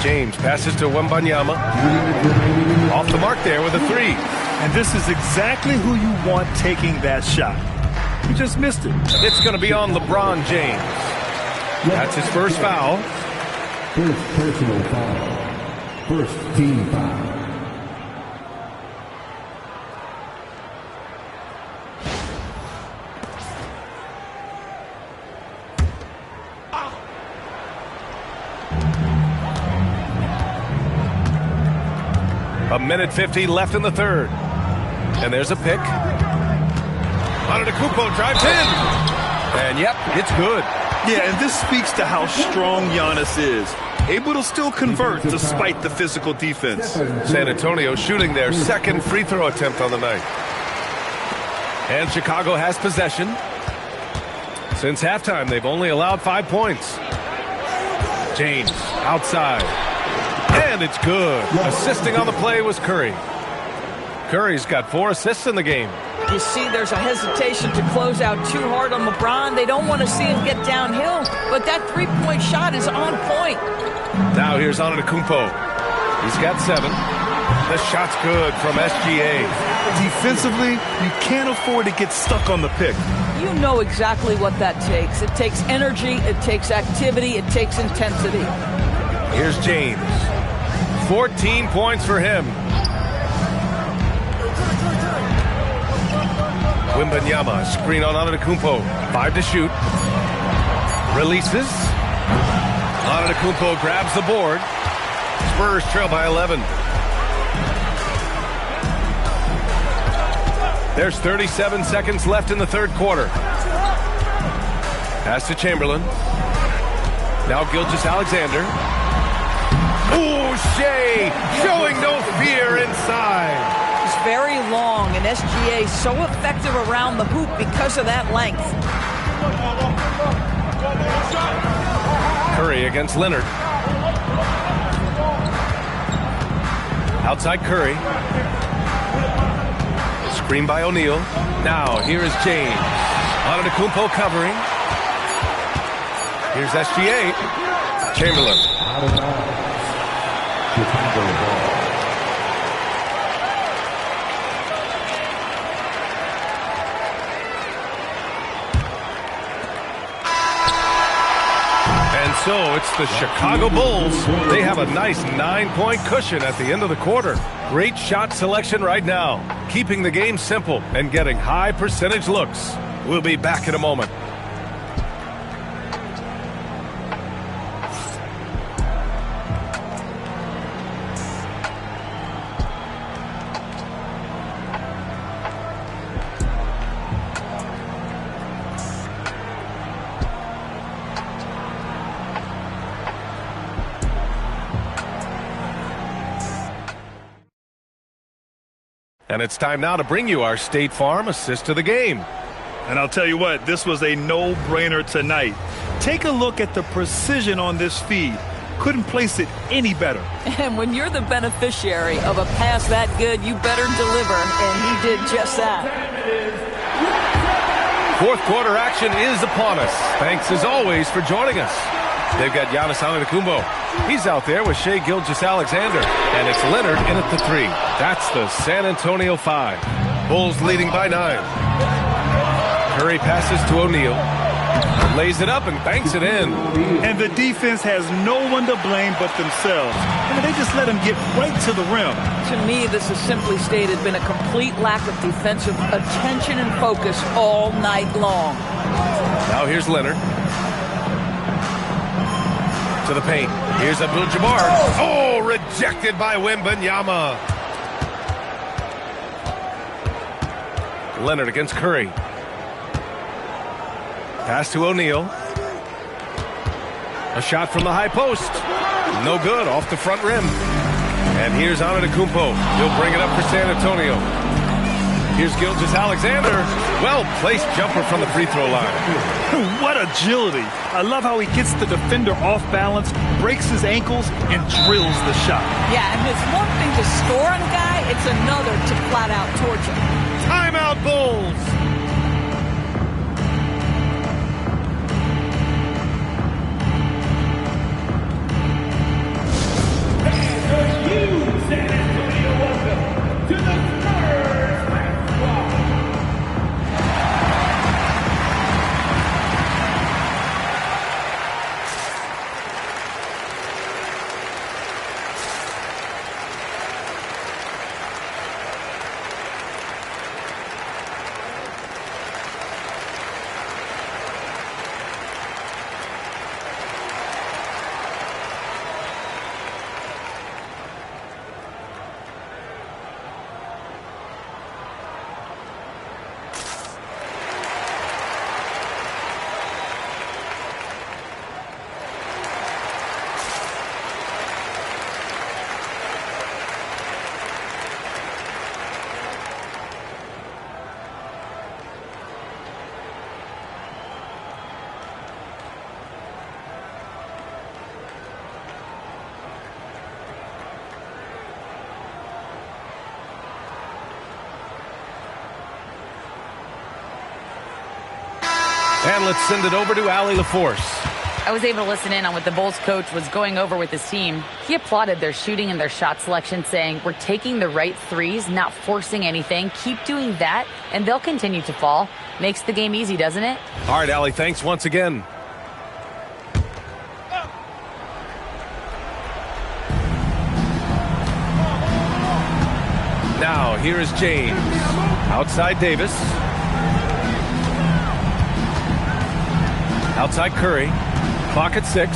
James passes to Wembanyama. Off the mark there with a 3. And this is exactly who you want taking that shot. He just missed it. It's going to be on LeBron James. That's his first foul. First personal foul. First team foul. A minute 50 left in the third. And there's a pick. Antetokounmpo drives in. And yep, it's good. Yeah, and this speaks to how strong Giannis is. able to still convert despite the physical defense. San Antonio shooting their second free throw attempt on the night. And Chicago has possession. Since halftime, they've only allowed 5 points. James outside. And it's good. Assisting on the play was Curry. Curry's got 4 assists in the game. You see there's a hesitation to close out too hard on LeBron. They don't want to see him get downhill, but that three-point shot is on point. Now here's Antetokounmpo. He's got 7. The shot's good from SGA. Defensively, you can't afford to get stuck on the pick. You know exactly what that takes. It takes energy, it takes activity, it takes intensity. Here's James. 14 points for him. Wembanyama, screen on Antetokounmpo. 5 to shoot. Releases. Antetokounmpo grabs the board. Spurs trail by 11. There's 37 seconds left in the third quarter. Pass to Chamberlain. Now Gilgeous-Alexander. Ooh, Shea showing no fear inside. It's very long, and SGA so effective around the hoop because of that length. Curry against Leonard. Outside Curry. Screen by O'Neal. Now here is James. Antetokounmpo covering. Here's SGA. Chamberlain. Out of bounds. Chicago ball. And so it's the Chicago Bulls. They have a nice 9-point cushion at the end of the quarter. Great shot selection right now, keeping the game simple and getting high percentage looks. We'll be back in a moment. And it's time now to bring you our State Farm assist to the game. And I'll tell you what, this was a no-brainer tonight. Take a look at the precision on this feed. Couldn't place it any better. And when you're the beneficiary of a pass that good, you better deliver, and he did just that. Fourth quarter action is upon us. Thanks as always for joining us. They've got Giannis Antetokounmpo. He's out there with Shai Gilgeous-Alexander. And it's Leonard in at the 3. That's the San Antonio 5. Bulls leading by 9. Curry passes to O'Neal. Lays it up and banks it in. And the defense has no one to blame but themselves. I mean, they just let him get right to the rim. To me, this has simply stated been a complete lack of defensive attention and focus all night long. Now here's Leonard. To the paint. Here's Abdul-Jabbar. Oh, rejected by Wembanyama. Leonard against Curry. Pass to O'Neal. A shot from the high post. No good, off the front rim. And here's Antetokounmpo. He'll bring it up for San Antonio. Here's Gilgeous-Alexander. Well-placed jumper from the free throw line. What agility. I love how he gets the defender off balance, breaks his ankles, and drills the shot. Yeah, and it's one thing to score on a guy, it's another to flat-out torture. Timeout, Bulls! San Antonio, welcome to the Spurs basketball. And let's send it over to Allie LaForce. I was able to listen in on what the Bulls coach was going over with his team. He applauded their shooting and their shot selection, saying, we're taking the right threes, not forcing anything. Keep doing that, and they'll continue to fall. Makes the game easy, doesn't it? All right, Allie, thanks once again. Now, here is James. Outside Davis. Outside Curry. Clock at 6.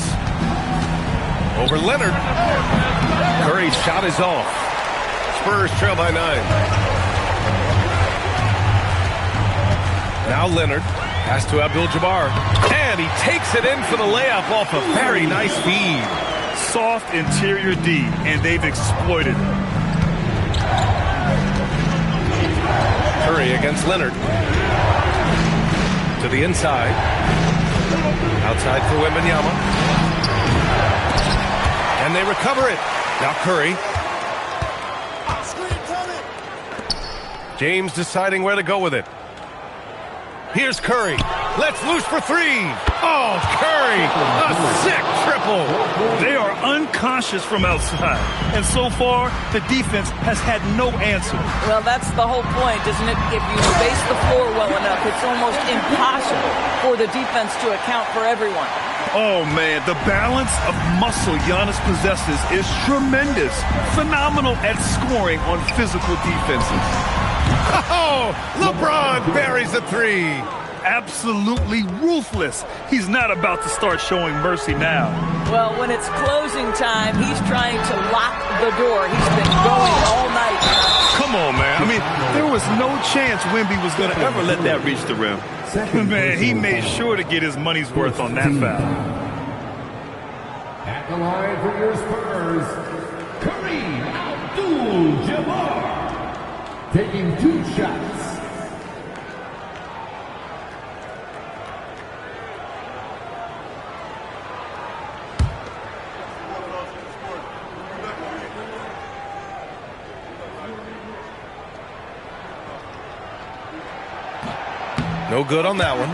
Over Leonard. Curry's shot is off. Spurs trail by 9. Now Leonard. Pass to Abdul-Jabbar. And he takes it in for the layup off a very nice feed. Soft interior D, and they've exploited it. Curry against Leonard. To the inside. Outside for Wembanyama. And they recover it. Now Curry. James deciding where to go with it. Here's Curry. Let's loose for 3. Oh, Curry. A sick triple. They are unconscious from outside. And so far, the defense has had no answer. Well, that's the whole point, isn't it? If you space the floor well enough, it's almost impossible for the defense to account for everyone. Oh, man, the balance of muscle Giannis possesses is tremendous. Phenomenal at scoring on physical defenses. Oh, LeBron buries a 3. Absolutely ruthless. He's not about to start showing mercy now. Well, when it's closing time, he's trying to lock the door. He's been going all night. Come on, man. I mean, there was no chance Wemby was going to ever let that reach the rim. Man, he made sure to get his money's worth on that foul. At the line for your Spurs, Kareem Abdul-Jabbar. Taking 2 shots. No good on that one.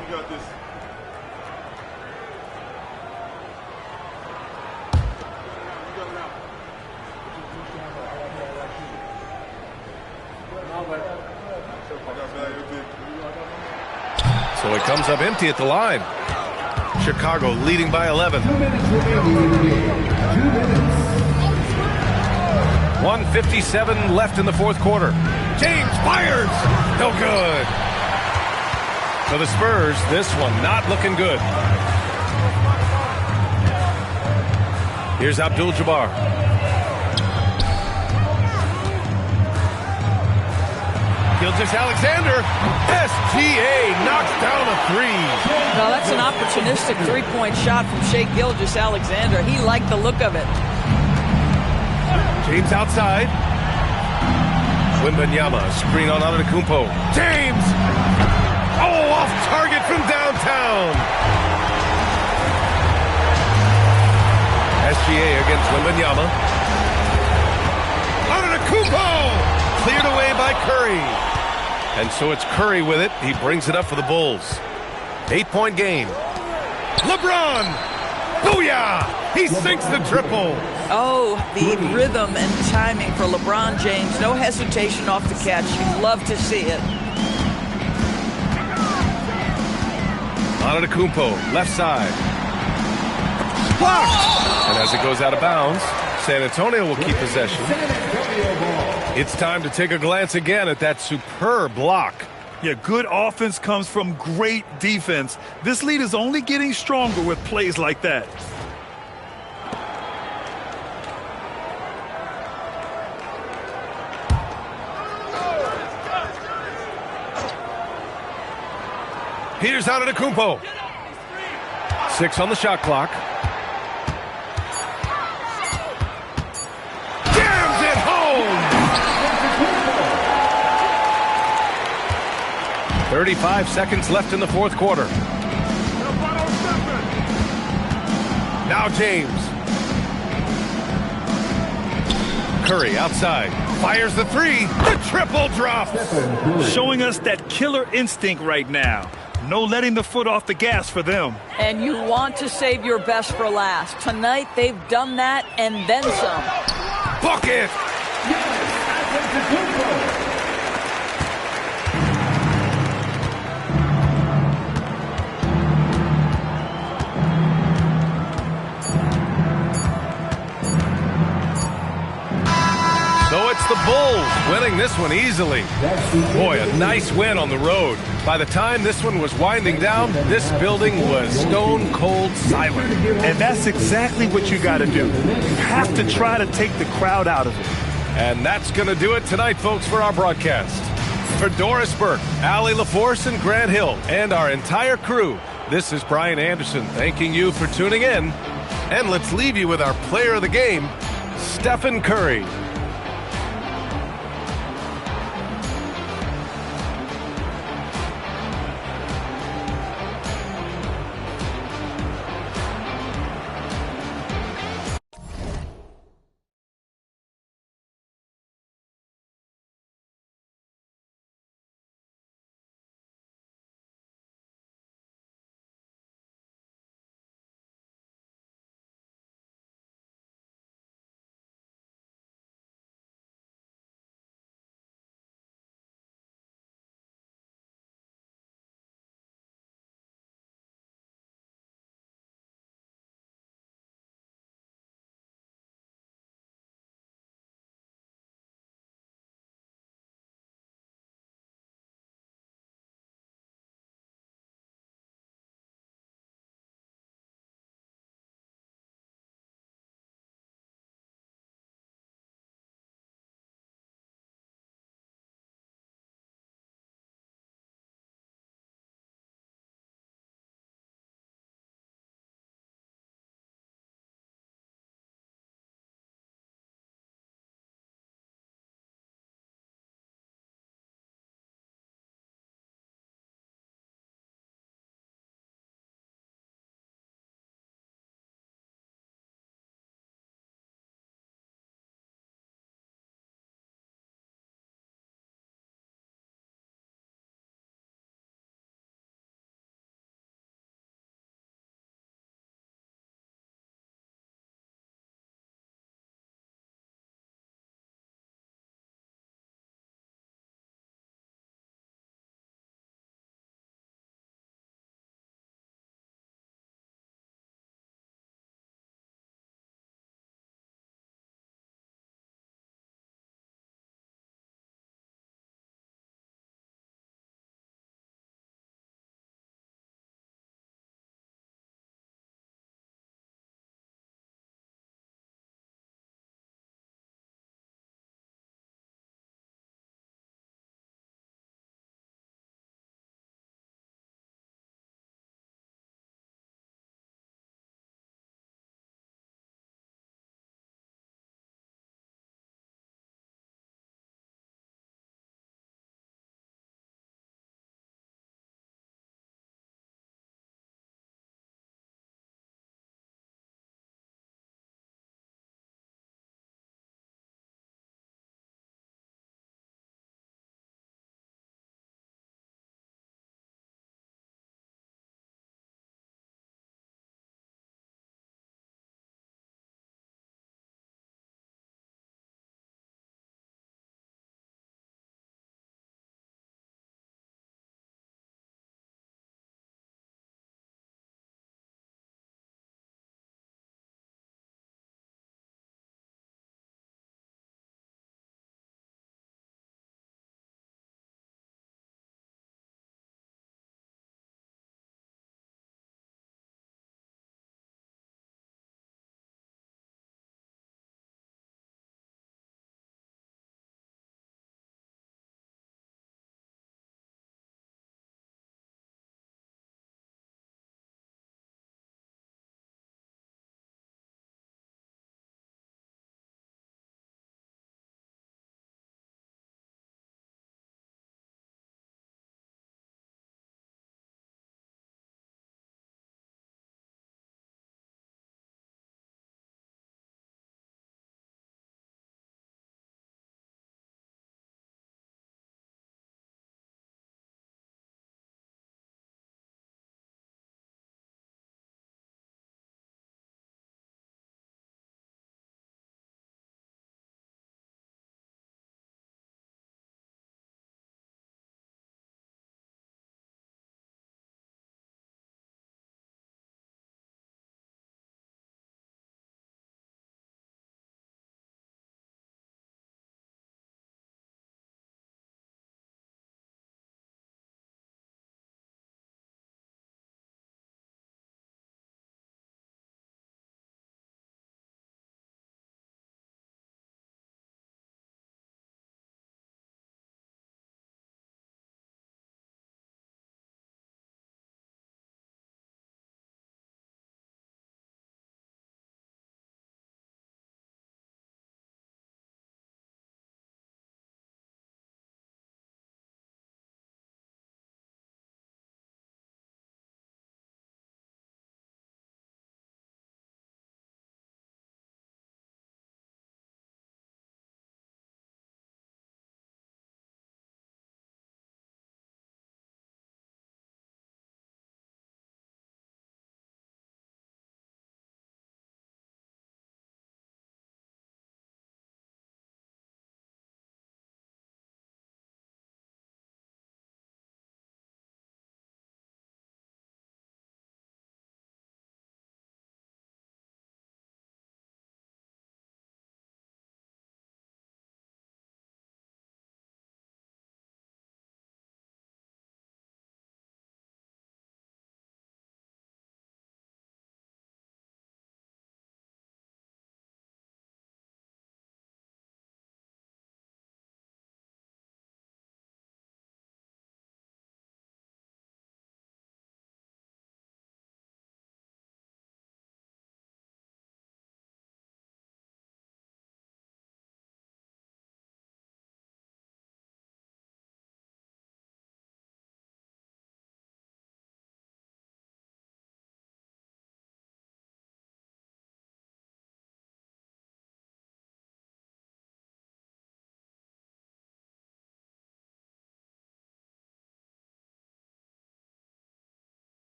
We got this. So it comes up empty at the line. Chicago leading by 11. 1:57 left in the fourth quarter. James fires. No good. For the Spurs, this one not looking good. Here's Abdul-Jabbar. Gilgeous-Alexander. SGA knocks down a 3. Now, that's an opportunistic three-point shot from Shai Gilgeous-Alexander. He liked the look of it. James outside. Wembanyama, screen on Antetokounmpo. James! Oh, off target from downtown. SGA against Wembanyama. Antetokounmpo! Cleared away by Curry. And so it's Curry with it. He brings it up for the Bulls. 8-point game. LeBron! Booyah! He sinks the triple. Oh, the rhythm and timing for LeBron James. No hesitation off the catch. You love to see it. Antetokounmpo, left side. Blocked! And as it goes out of bounds, San Antonio will keep possession. It's time to take a glance again at that superb block. Yeah, good offense comes from great defense. This lead is only getting stronger with plays like that. Here's Antetokounmpo. 6 on the shot clock. Jams it home! 35 seconds left in the fourth quarter. Now James. Curry outside. Fires the three. The triple drop. Showing us that killer instinct right now. No letting the foot off the gas for them. And you want to save your best for last. Tonight, they've done that and then some. Bucket! So it's the Bulls winning this one easily. Boy, a nice win on the road. By the time this one was winding down, this building was stone cold silent. And that's exactly what you got to do. You have to try to take the crowd out of it. And that's going to do it tonight, folks, for our broadcast. For Doris Burke, Allie LaForce, and Grant Hill, and our entire crew, this is Brian Anderson thanking you for tuning in. And let's leave you with our player of the game, Stephen Curry.